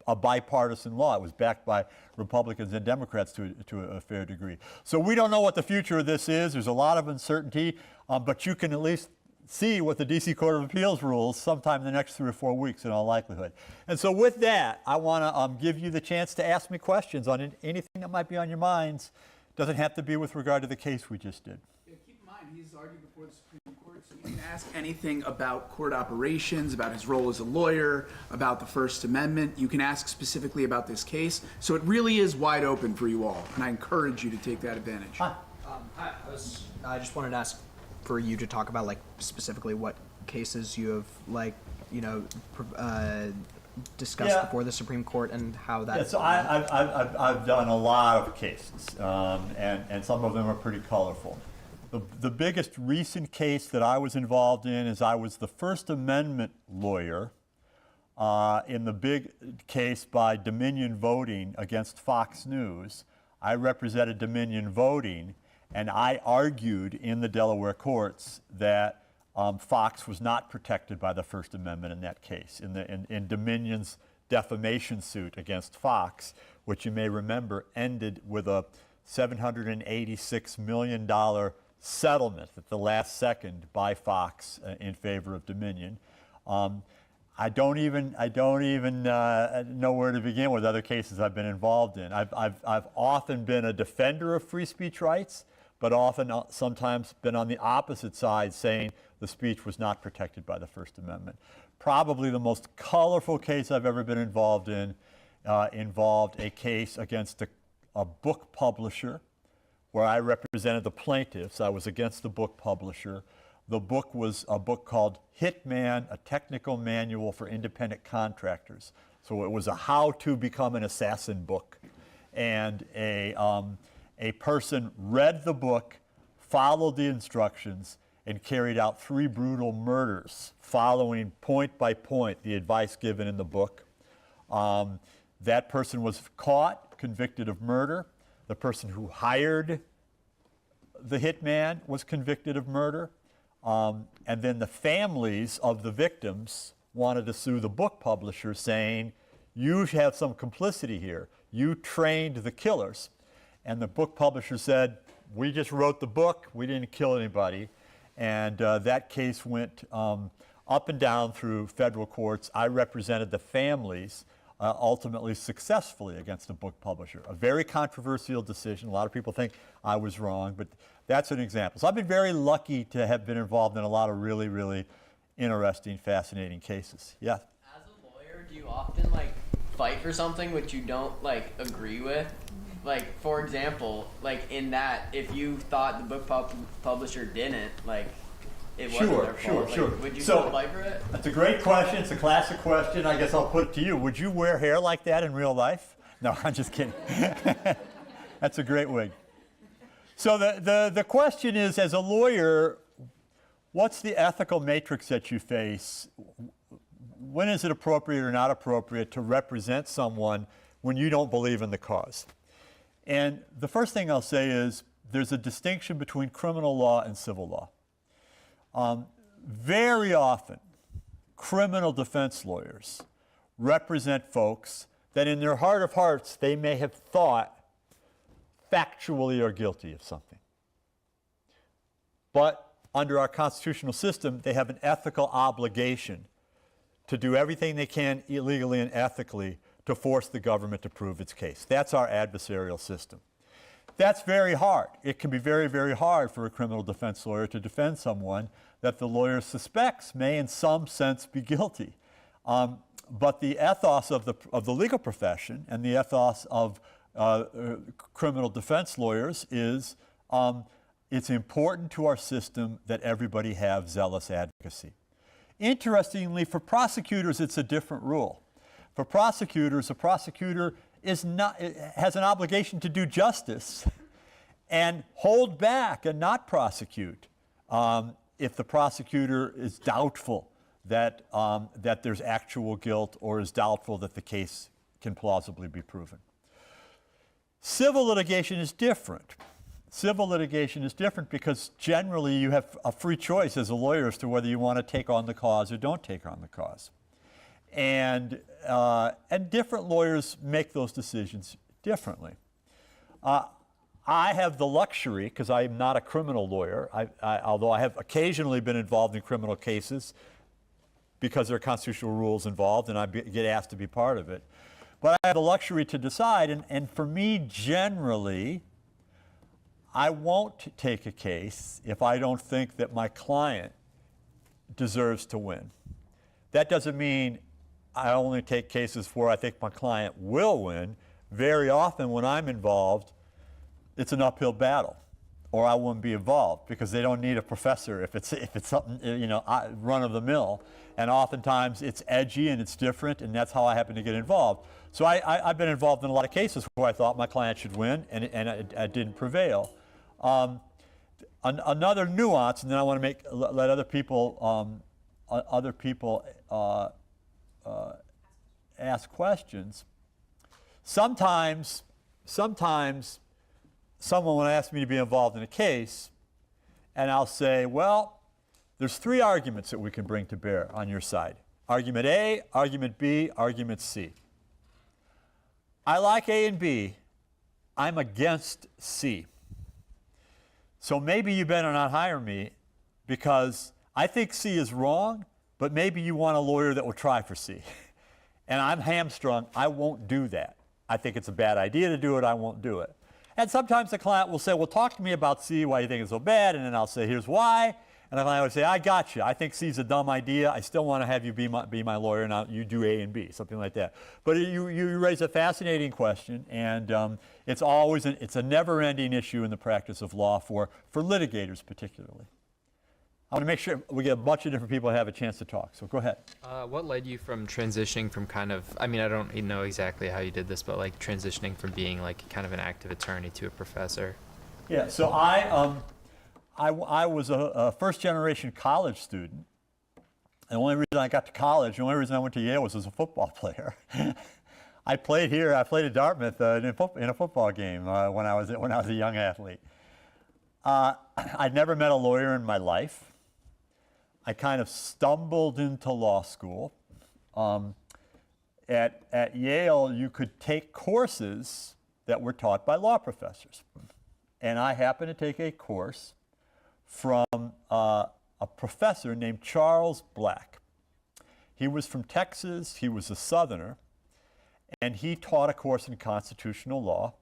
a bipartisan law. It was backed by Republicans and Democrats to a fair degree. So we don't know what the future of this is. There's a lot of uncertainty, but you can at least see what the D.C. Court of Appeals rules sometime in the next 3 or 4 weeks in all likelihood. And so with that, I want to give you the chance to ask me questions on anything that might be on your minds. Doesn't have to be with regard to the case we just did. Yeah, keep in mind, he's argued before the Supreme Court, so you can ask anything about court operations, about his role as a lawyer, about the First Amendment. You can ask specifically about this case. So it really is wide open for you all, and I encourage you to take that advantage. Hi, I just wanted to ask for you to talk about, like, specifically what cases you have, discussed before the Supreme Court and how that. Yeah, so I've done a lot of cases, and some of them are pretty colorful. The biggest recent case that I was involved in is I was the First Amendment lawyer in the big case by Dominion Voting against Fox News. I represented Dominion Voting, and I argued in the Delaware courts that Fox was not protected by the First Amendment in that case, in Dominion's defamation suit against Fox, which you may remember ended with a $786 million settlement at the last second by Fox in favor of Dominion. I don't even know where to begin with other cases I've been involved in. I've often been a defender of free speech rights, but often sometimes been on the opposite side saying the speech was not protected by the First Amendment. Probably the most colorful case I've ever been involved in involved a case against a book publisher where I represented the plaintiffs. I was against the book publisher. The book was a book called Hitman, a technical manual for independent contractors. So it was a how to become an assassin book. And a person read the book, followed the instructions, and carried out 3 brutal murders, following point by point the advice given in the book. That person was caught, convicted of murder. The person who hired the hitman was convicted of murder. And then the families of the victims wanted to sue the book publisher, saying, you have some complicity here. You trained the killers. And the book publisher said, we just wrote the book, we didn't kill anybody. And that case went up and down through federal courts. I represented the families ultimately successfully against the book publisher. A very controversial decision. A lot of people think I was wrong, but that's an example. So I've been very lucky to have been involved in a lot of really, really interesting, fascinating cases. Yeah? As a lawyer, do you often, fight for something which you don't, agree with? Like, for example, in that, if you thought the book publisher didn't, it wasn't their fault. Sure. Would you still fight for it? That's a great question. It's a classic question. I guess I'll put it to you. Would you wear hair like that in real life? No, I'm just kidding. That's a great wig. So the question is, as a lawyer, what's the ethical matrix that you face? When is it appropriate or not appropriate to represent someone when you don't believe in the cause? And the first thing I'll say is there's a distinction between criminal law and civil law. Very often, criminal defense lawyers represent folks that in their heart of hearts they may have thought factually are guilty of something. But under our constitutional system, they have an ethical obligation to do everything they can illegally and ethically to force the government to prove its case. That's our adversarial system. That's very hard. It can be very, very hard for a criminal defense lawyer to defend someone that the lawyer suspects may in some sense be guilty. But the ethos of the legal profession and the ethos of criminal defense lawyers is it's important to our system that everybody have zealous advocacy. Interestingly, for prosecutors, it's a different rule. For prosecutors, a prosecutor has an obligation to do justice and hold back and not prosecute if the prosecutor is doubtful that there's actual guilt or is doubtful that the case can plausibly be proven. Civil litigation is different. Civil litigation is different because generally you have a free choice as a lawyer as to whether you want to take on the cause or don't take on the cause. And different lawyers make those decisions differently. I have the luxury, because I'm not a criminal lawyer, although I have occasionally been involved in criminal cases because there are constitutional rules involved and I get asked to be part of it. But I have the luxury to decide, and for me, generally, I won't take a case if I don't think that my client deserves to win. That doesn't mean I only take cases where I think my client will win. Very often when I'm involved, it's an uphill battle, or I wouldn't be involved because they don't need a professor if it's something, run of the mill. And oftentimes it's edgy and it's different, and that's how I happen to get involved. So I've been involved in a lot of cases where I thought my client should win, and I didn't prevail. Another nuance, and then I want to let other people ask questions. Sometimes someone will ask me to be involved in a case, and I'll say, well, there's three arguments that we can bring to bear on your side. Argument A, argument B, argument C. I like A and B. I'm against C. So maybe you better not hire me because I think C is wrong, but maybe you want a lawyer that will try for C. And I'm hamstrung. I won't do that. I think it's a bad idea to do it. I won't do it. And sometimes the client will say, well, talk to me about C, why you think it's so bad. And then I'll say, here's why. And the client would say, I got you. I think C is a dumb idea. I still want to have you be my lawyer. Now you do A and B, something like that. But you raise a fascinating question. And it's a never-ending issue in the practice of law for litigators particularly. I want to make sure we get a bunch of different people to have a chance to talk. So go ahead. What led you from transitioning from kind of, I don't know exactly how you did this, but like transitioning from being like kind of an active attorney to a professor? Yeah, so I was a first-generation college student. The only reason I got to college, the only reason I went to Yale was as a football player. I played at Dartmouth in a football game when I was a young athlete. I'd never met a lawyer in my life. I kind of stumbled into law school. At Yale, you could take courses that were taught by law professors. And I happened to take a course from a professor named Charles Black. He was from Texas. He was a Southerner. And he taught a course in constitutional law.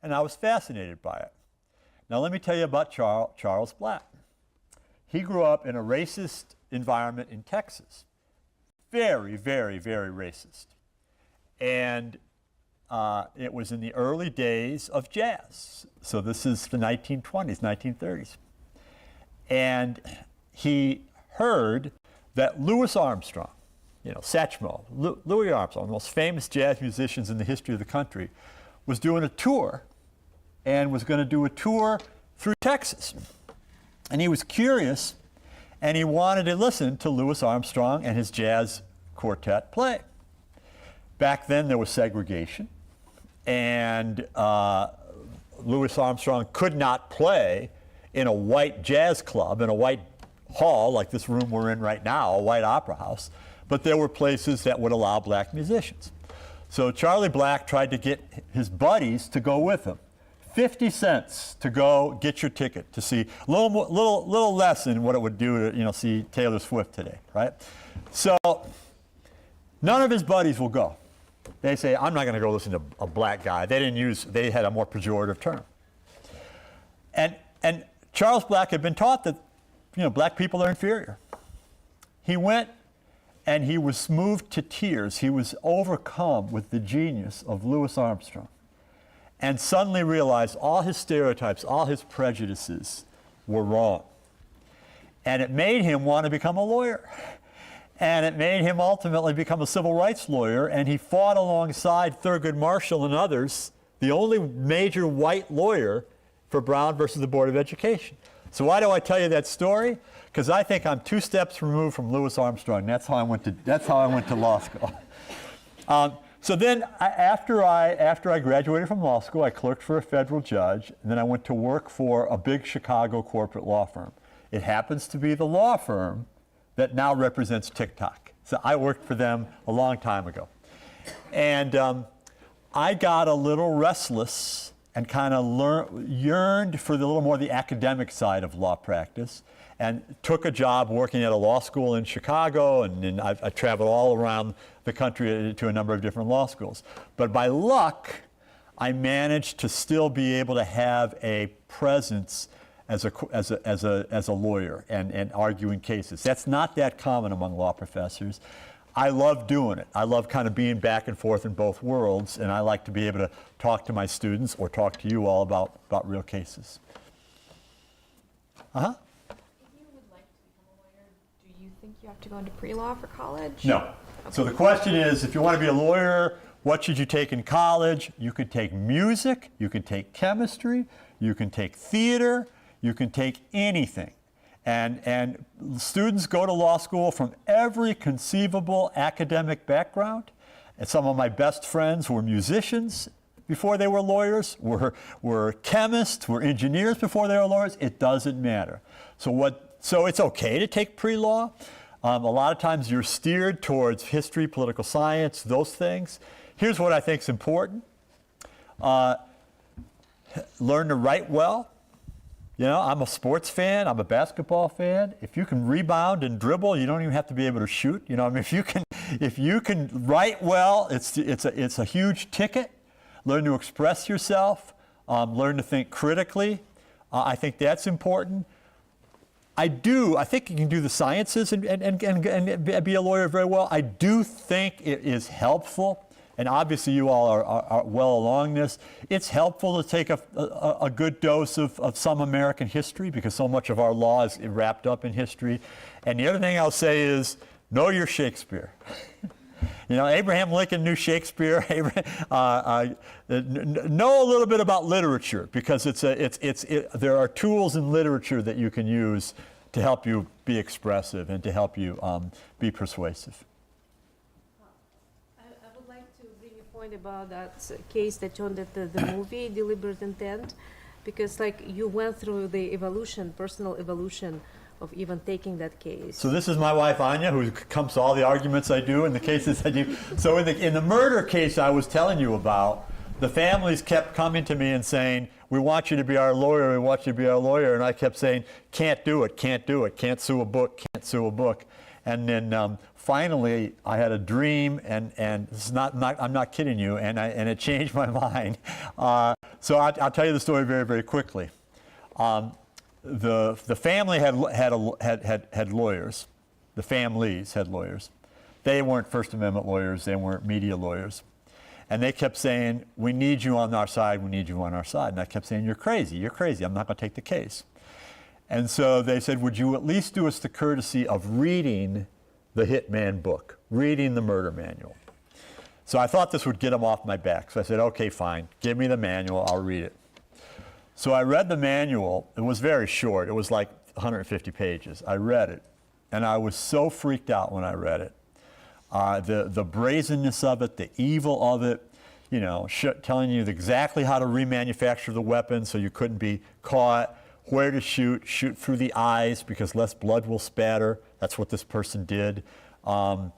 And I was fascinated by it. Now, let me tell you about Charles Black. He grew up in a racist environment in Texas. Very, very, very racist. And it was in the early days of jazz. So this is the 1920s, 1930s. And he heard that Louis Armstrong, Satchmo, Louis Armstrong, the most famous jazz musicians in the history of the country, was doing a tour and was going to do a tour through Texas. And he was curious, and he wanted to listen to Louis Armstrong and his jazz quartet play. Back then, there was segregation, and Louis Armstrong could not play in a white jazz club, in a white hall like this room we're in right now, a white opera house. but there were places that would allow black musicians. So Charlie Black tried to get his buddies to go with him. 50 cents to go get your ticket to see a little less than what it would do to see Taylor Swift today, right? So none of his buddies will go. They say, I'm not going to go listen to a black guy. They had a more pejorative term. And Charles Black had been taught that black people are inferior. He went and he was moved to tears. He was overcome with the genius of Louis Armstrong, and suddenly realized all his stereotypes, all his prejudices were wrong. And it made him want to become a lawyer. And it made him ultimately become a civil rights lawyer, and he fought alongside Thurgood Marshall and others, the only major white lawyer for Brown versus the Board of Education. So why do I tell you that story? Because I think I'm 2 steps removed from Louis Armstrong. That's how I went to law school. So then, after I graduated from law school, I clerked for a federal judge, and then I went to work for a big Chicago corporate law firm. It happens to be the law firm that now represents TikTok. So I worked for them a long time ago. And I got a little restless and kind of yearned for a little more the academic side of law practice, and took a job working at a law school in Chicago, and I traveled all around the country to a number of different law schools. But by luck, I managed to still be able to have a presence as a lawyer and arguing cases. That's not that common among law professors. I love doing it. I love kind of being back and forth in both worlds, and I like to be able to talk to my students or talk to you all about real cases. Uh-huh. Do you think you have to go into pre-law for college? No. So the question is, if you want to be a lawyer, what should you take in college? You could take music, you could take chemistry, you can take theater, you can take anything. And students go to law school from every conceivable academic background. And some of my best friends were musicians before they were lawyers, were chemists, were engineers before they were lawyers. It doesn't matter. So it's okay to take pre-law. A lot of times you're steered towards history, political science, those things. Here's what I think is important. Learn to write well. I'm a sports fan. I'm a basketball fan. If you can rebound and dribble, you don't even have to be able to shoot. If you can write well, it's a huge ticket. Learn to express yourself. Learn to think critically. I think that's important. I think you can do the sciences and be a lawyer very well. I do think it is helpful, and obviously you all are well along this. It's helpful to take a good dose of some American history, because so much of our law is wrapped up in history. And the other thing I'll say is, know your Shakespeare. Abraham Lincoln knew Shakespeare. Know a little bit about literature, because there are tools in literature that you can use to help you be expressive and to help you be persuasive. I would like to bring a point about that case that turned into the movie Deliberate Intent, because you went through the personal evolution of even taking that case. So this is my wife Anya, who comes to all the arguments I do and the cases I do. So in the murder case I was telling you about, the families kept coming to me and saying, we want you to be our lawyer, we want you to be our lawyer. And I kept saying, can't do it, can't sue a book, can't sue a book. And then finally I had a dream, and this is I'm not kidding you, and it changed my mind. So I'll tell you the story very, very quickly. The family had lawyers. The families had lawyers. They weren't First Amendment lawyers. They weren't media lawyers. And they kept saying, we need you on our side, we need you on our side. And I kept saying, you're crazy, I'm not going to take the case. And so they said, would you at least do us the courtesy of reading the Hitman book, reading the murder manual? So I thought this would get them off my back. So I said, okay, fine, give me the manual, I'll read it. So I read the manual. It was very short. It was like 150 pages. I read it, and I was so freaked out when I read it. The brazenness of it, the evil of it, telling you exactly how to remanufacture the weapon so you couldn't be caught, where to shoot through the eyes because less blood will spatter. That's what this person did. And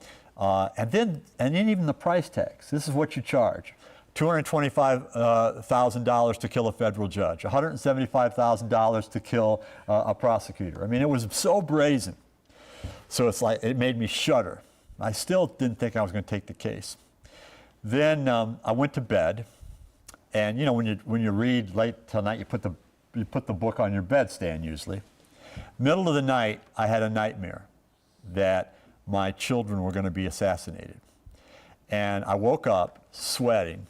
then even the price tags. This is what you charge. $225,000 to kill a federal judge, $175,000 to kill a prosecutor. I mean, it was so brazen. So it's like, it made me shudder. I still didn't think I was going to take the case. Then I went to bed, and you know, when you read late till night, you put the book on your bedstand usually. Middle of the night, I had a nightmare that my children were going to be assassinated. And I woke up sweating,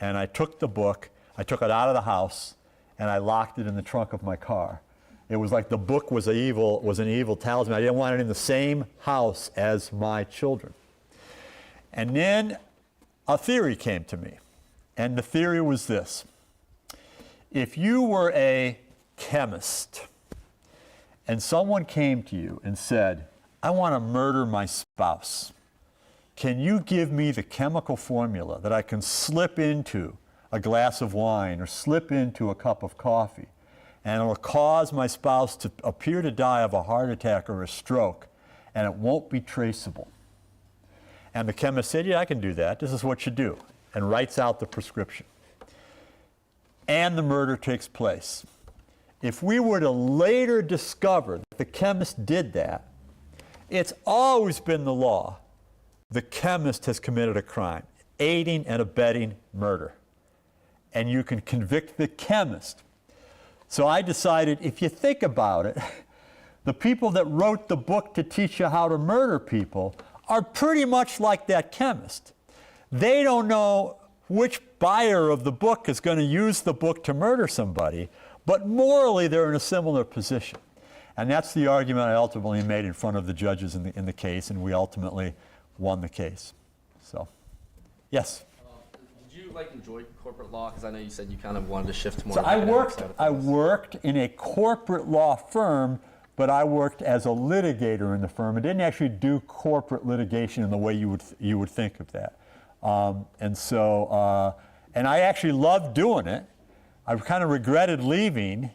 and I took the book, I took it out of the house, and I locked it in the trunk of my car. It was like the book was an evil talisman. I didn't want it in the same house as my children. And then a theory came to me, and the theory was this. If you were a chemist, and someone came to you and said, I want to murder my spouse, can you give me the chemical formula that I can slip into a glass of wine or slip into a cup of coffee, and it will cause my spouse to appear to die of a heart attack or a stroke, and it won't be traceable? And the chemist said, yeah, I can do that. This is what you do, and writes out the prescription. And the murder takes place. If we were to later discover that the chemist did that, it's always been the law. The chemist has committed a crime, aiding and abetting murder. And you can convict the chemist. So I decided, if you think about it, the people that wrote the book to teach you how to murder people are pretty much like that chemist. They don't know which buyer of the book is going to use the book to murder somebody, but morally they're in a similar position. And that's the argument I ultimately made in front of the judges in the case, and we ultimately won the case. So, yes? Did you enjoy corporate law? Because I know you said you kind of wanted to shift more. So I worked in a corporate law firm, but I worked as a litigator in the firm. I didn't actually do corporate litigation in the way you would think of that. And I actually loved doing it. I kind of regretted leaving,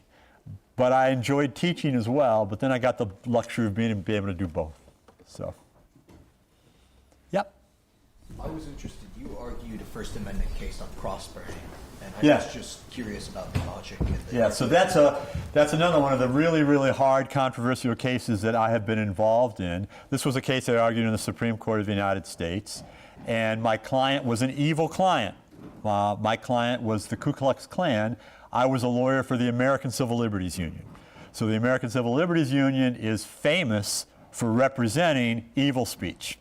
but I enjoyed teaching as well. But then I got the luxury of being able to do both. So, yep. I was interested. You argued a First Amendment case on cross-burning, and I Yeah. was just curious about the logic. And the Yeah, so that's another one of the really, really hard, controversial cases that I have been involved in. This was a case I argued in the Supreme Court of the United States, and my client was an evil client. My client was the Ku Klux Klan. I was a lawyer for the American Civil Liberties Union. So the American Civil Liberties Union is famous for representing evil speech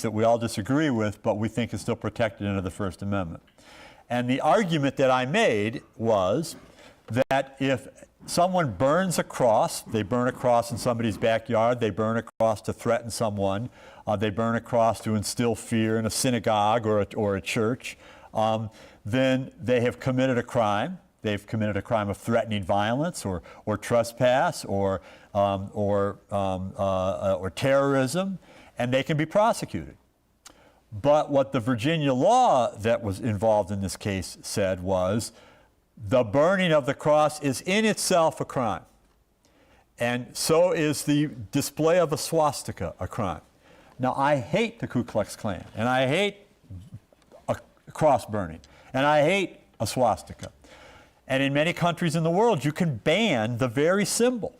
that we all disagree with, but we think is still protected under the First Amendment. And the argument that I made was that if someone burns a cross, they burn a cross in somebody's backyard, they burn a cross to threaten someone, they burn a cross to instill fear in a synagogue or a church, then they have committed a crime. They've committed a crime of threatening violence or trespass or terrorism, and they can be prosecuted. But what the Virginia law that was involved in this case said was the burning of the cross is in itself a crime. And so is the display of a swastika a crime. Now, I hate the Ku Klux Klan, and I hate a cross burning, and I hate a swastika. And in many countries in the world, you can ban the very symbol,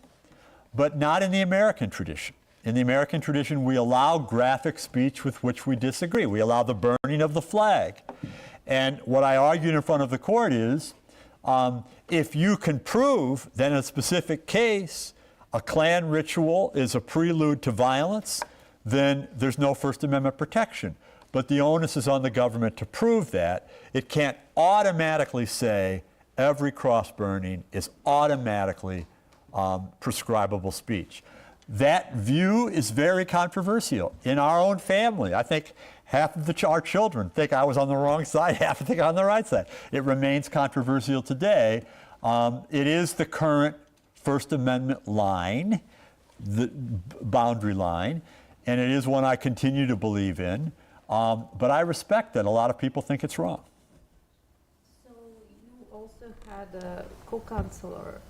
but not in the American tradition. In the American tradition, we allow graphic speech with which we disagree. We allow the burning of the flag. And what I argued in front of the court is, if you can prove that in a specific case, a Klan ritual is a prelude to violence, then there's no First Amendment protection. But the onus is on the government to prove that. It can't automatically say every cross burning is automatically prescribable speech. That view is very controversial in our own family. I think half of our children think I was on the wrong side, half think on the right side. It remains controversial today. It is the current First Amendment line, the boundary line, and it is one I continue to believe in. But I respect that a lot of people think it's wrong. So you also had a co-counselor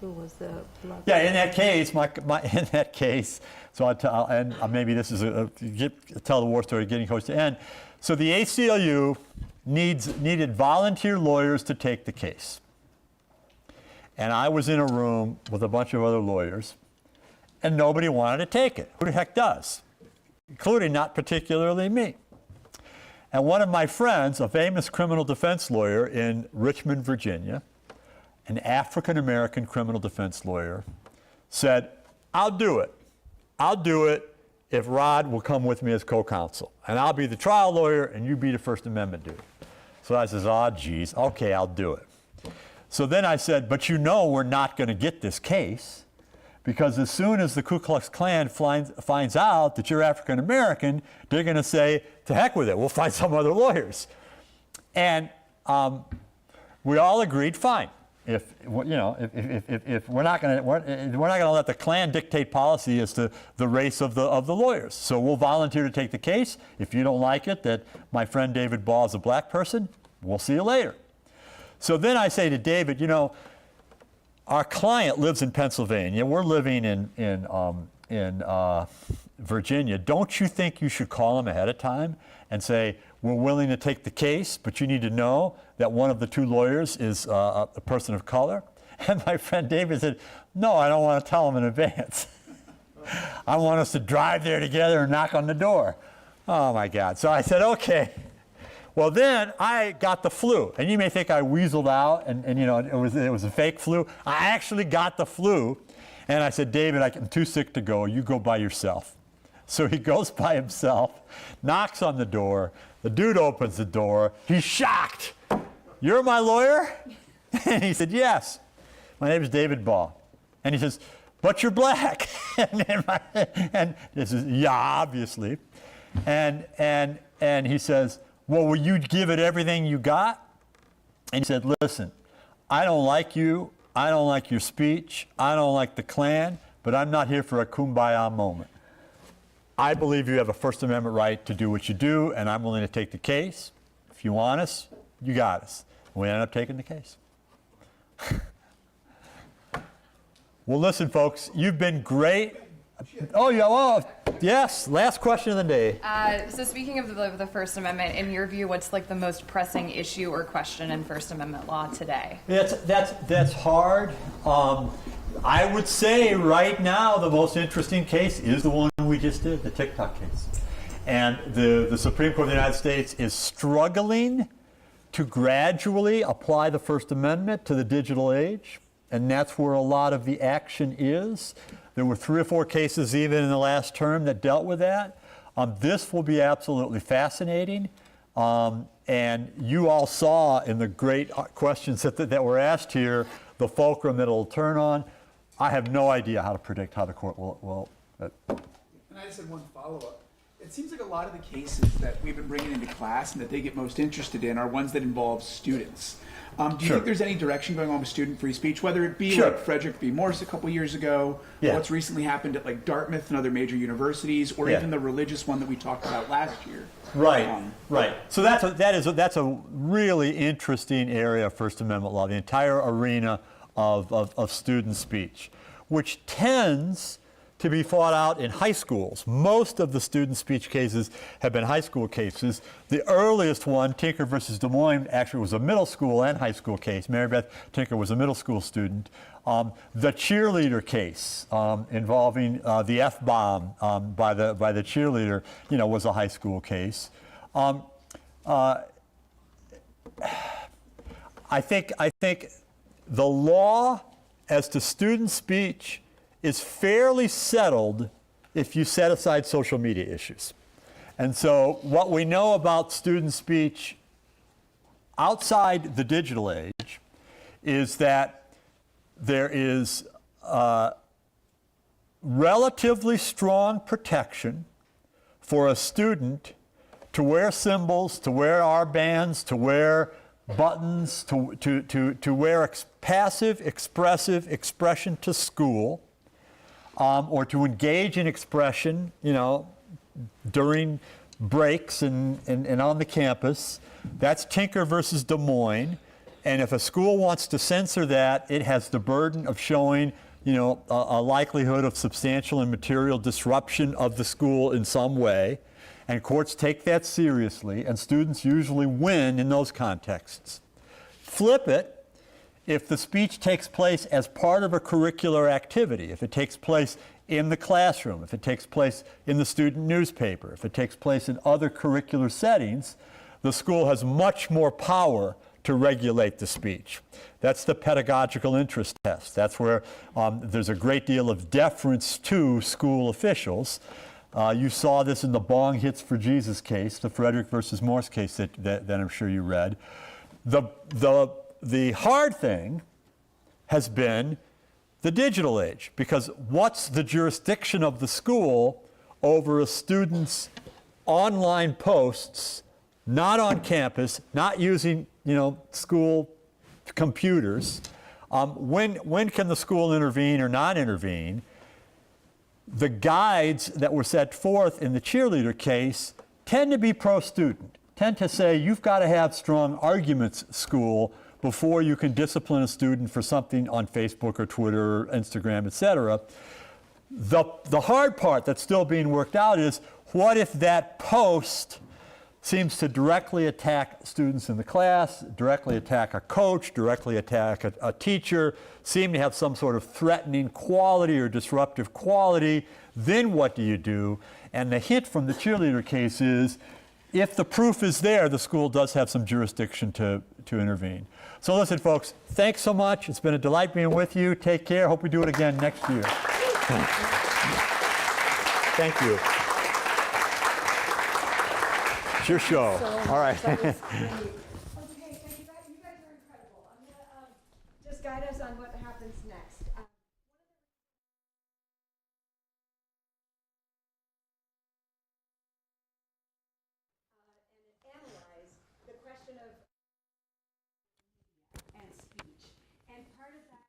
who was the blood. Yeah, in that case, in that case, so and maybe this is tell the war story, getting close to end. So the ACLU needed volunteer lawyers to take the case. And I was in a room with a bunch of other lawyers, and nobody wanted to take it. Who the heck does? Including not particularly me. And one of my friends, a famous criminal defense lawyer in Richmond, Virginia, an African-American criminal defense lawyer, said, I'll do it. I'll do it if Rod will come with me as co-counsel. And I'll be the trial lawyer and you be the First Amendment dude. So I says, oh, geez, okay, I'll do it. So then I said, but you know we're not going to get this case because as soon as the Ku Klux Klan finds out that you're African-American, they're going to say, to heck with it, we'll find some other lawyers. And we all agreed, fine. If we're not going to let the Klan dictate policy as to the race of the lawyers, so we'll volunteer to take the case. If you don't like it that my friend David Ball is a black person, we'll see you later. So then I say to David, our client lives in Pennsylvania. We're living in Virginia. Don't you think you should call him ahead of time and say, we're willing to take the case, but you need to know that one of the two lawyers is a person of color? And my friend David said, no, I don't want to tell him in advance. I want us to drive there together and knock on the door. Oh, my God. So I said, okay. Well, then I got the flu. And you may think I weaseled out and it was a fake flu. I actually got the flu. And I said, David, I'm too sick to go. You go by yourself. So he goes by himself, knocks on the door. The dude opens the door. He's shocked. You're my lawyer? And he said, yes. My name is David Ball. And he says, but you're black. and this is, yeah, obviously. And he says, well, will you give it everything you got? And he said, listen, I don't like you. I don't like your speech. I don't like the Klan, but I'm not here for a kumbaya moment. I believe you have a First Amendment right to do what you do, and I'm willing to take the case. If you want us, you got us. We ended up taking the case. Well, listen, folks, you've been great. Oh, yeah, well, yes, last question of the day. So speaking of the First Amendment, in your view, what's like the most pressing issue or question in First Amendment law today? That's hard. I would say right now the most interesting case is the one we just did, the TikTok case. And the Supreme Court of the United States is struggling to gradually apply the First Amendment to the digital age. And that's where a lot of the action is. There were 3 or 4 cases even in the last term that dealt with that. This will be absolutely fascinating. And you all saw in the great questions that were asked here, the fulcrum that it'll turn on. I have no idea how to predict how the court will. And I just had one follow-up. It seems like a lot of the cases that we've been bringing into class and that they get most interested in are ones that involve students. Do you think there's any direction going on with student free speech, whether it be like Frederick v. Morse a couple years ago, or what's recently happened at like Dartmouth and other major universities, or even the religious one that we talked about last year? Right, right. So that's a really interesting area of First Amendment law, the entire arena of student speech, which tends to be fought out in high schools. Most of the student speech cases have been high school cases. The earliest one, Tinker versus Des Moines, actually was a middle school and high school case. Mary Beth Tinker was a middle school student. The cheerleader case involving the F-bomb by the cheerleader, was a high school case. I think the law as to student speech is fairly settled if you set aside social media issues. And so what we know about student speech outside the digital age is that there is relatively strong protection for a student to wear symbols, to wear armbands, to wear buttons, to wear passive, expressive expression to school, or to engage in expression, during breaks and on the campus. That's Tinker versus Des Moines. And if a school wants to censor that, it has the burden of showing, a likelihood of substantial and material disruption of the school in some way. And courts take that seriously, and students usually win in those contexts. Flip it, if the speech takes place as part of a curricular activity, if it takes place in the classroom, if it takes place in the student newspaper, if it takes place in other curricular settings, the school has much more power to regulate the speech. That's the pedagogical interest test. That's where there's a great deal of deference to school officials. You saw this in the Bong Hits for Jesus case, the Frederick versus Morse case that I'm sure you read. The hard thing has been the digital age, because what's the jurisdiction of the school over a student's online posts, not on campus, not using school computers? When can the school intervene or not intervene? The guides that were set forth in the cheerleader case tend to be pro-student, tend to say you've got to have strong arguments, school, before you can discipline a student for something on Facebook or Twitter or Instagram, etc. The hard part that's still being worked out is, what if that post seems to directly attack students in the class, directly attack a coach, directly attack a teacher, seem to have some sort of threatening quality or disruptive quality? Then what do you do? And the hint from the cheerleader case is, if the proof is there, the school does have some jurisdiction to intervene. So listen, folks, thanks so much. It's been a delight being with you. Take care. Hope we do it again next year. Thank you. It's your show. All right. Okay, so you guys are incredible. I'm going to just guide us on what happens next. And analyze the question of and speech. And part of that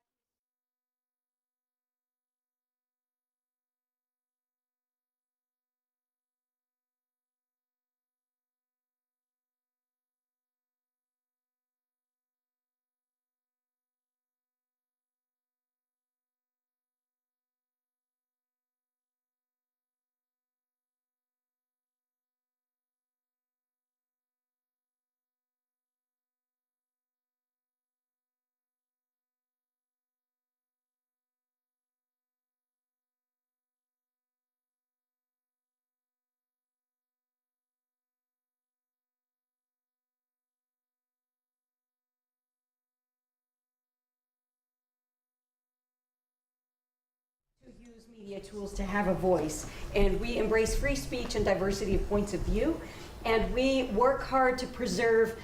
use media tools to have a voice, and we embrace free speech and diversity of points of view, and we work hard to preserve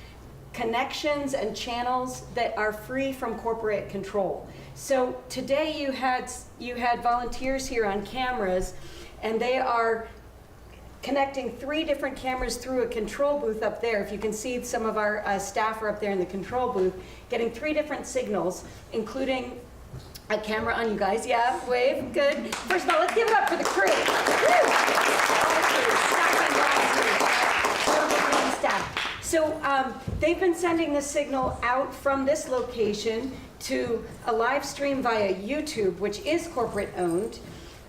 connections and channels that are free from corporate control. So today you had volunteers here on cameras, and they are connecting 3 different cameras through a control booth up there. If you can see, some of our staff are up there in the control booth, getting 3 different signals, including a camera on you guys. Yeah, wave, good. First of all, let's give it up for the crew. So they've been sending the signal out from this location to a live stream via YouTube, which is corporate owned.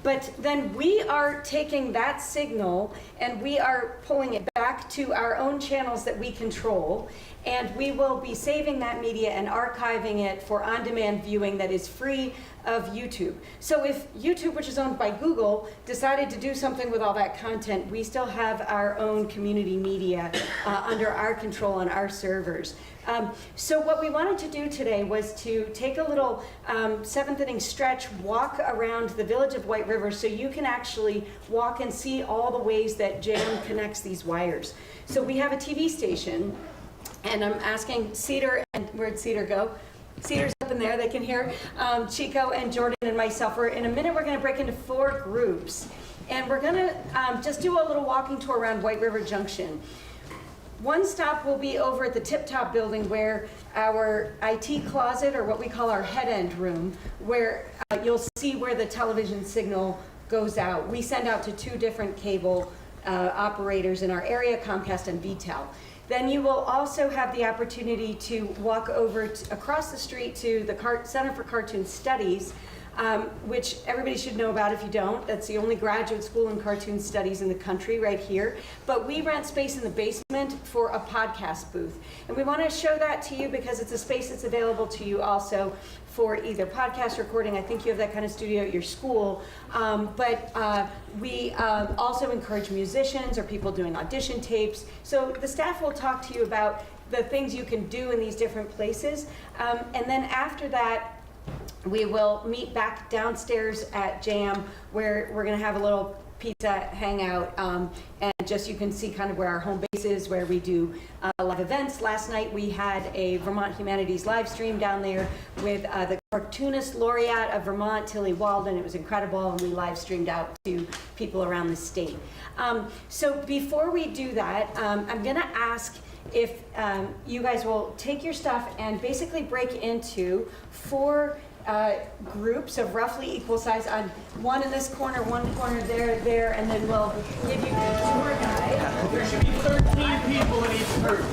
But then we are taking that signal and we are pulling it back to our own channels that we control. And we will be saving that media and archiving it for on-demand viewing that is free of YouTube. So if YouTube, which is owned by Google, decided to do something with all that content, we still have our own community media under our control on our servers. So what we wanted to do today was to take a little 7th inning stretch, walk around the village of White River so you can actually walk and see all the ways that JAM connects these wires. So we have a TV station, and I'm asking Cedar, and where'd Cedar go? Cedar's up in there, they can hear. Chico and Jordan and myself. In a minute, we're going to break into 4 groups. And we're going to just do a little walking tour around White River Junction. One stop will be over at the Tip Top building, where our IT closet, or what we call our head end room, where you'll see where the television signal goes out. We send out to 2 different cable operators in our area, Comcast and VTEL. Then you will also have the opportunity to walk over across the street to the Center for Cartoon Studies, which everybody should know about if you don't. That's the only graduate school in cartoon studies in the country right here. But we rent space in the basement for a podcast booth. And we want to show that to you because it's a space that's available to you also for either podcast recording. I think you have that kind of studio at your school. But we also encourage musicians or people doing audition tapes. So the staff will talk to you about the things you can do in these different places. And then after that, we will meet back downstairs at JAM, where we're going to have a little pizza hangout, and just you can see kind of where our home base is, where we do live events. Last night we had a Vermont Humanities live stream down there with the cartoonist laureate of Vermont, Tilly Walden. It was incredible, and we live streamed out to people around the state. So before we do that, I'm going to ask if you guys will take your stuff and basically break into 4 groups of roughly equal size, on one in this corner, one corner there, and then we'll give you a tour guide. There should be 13 people in each group.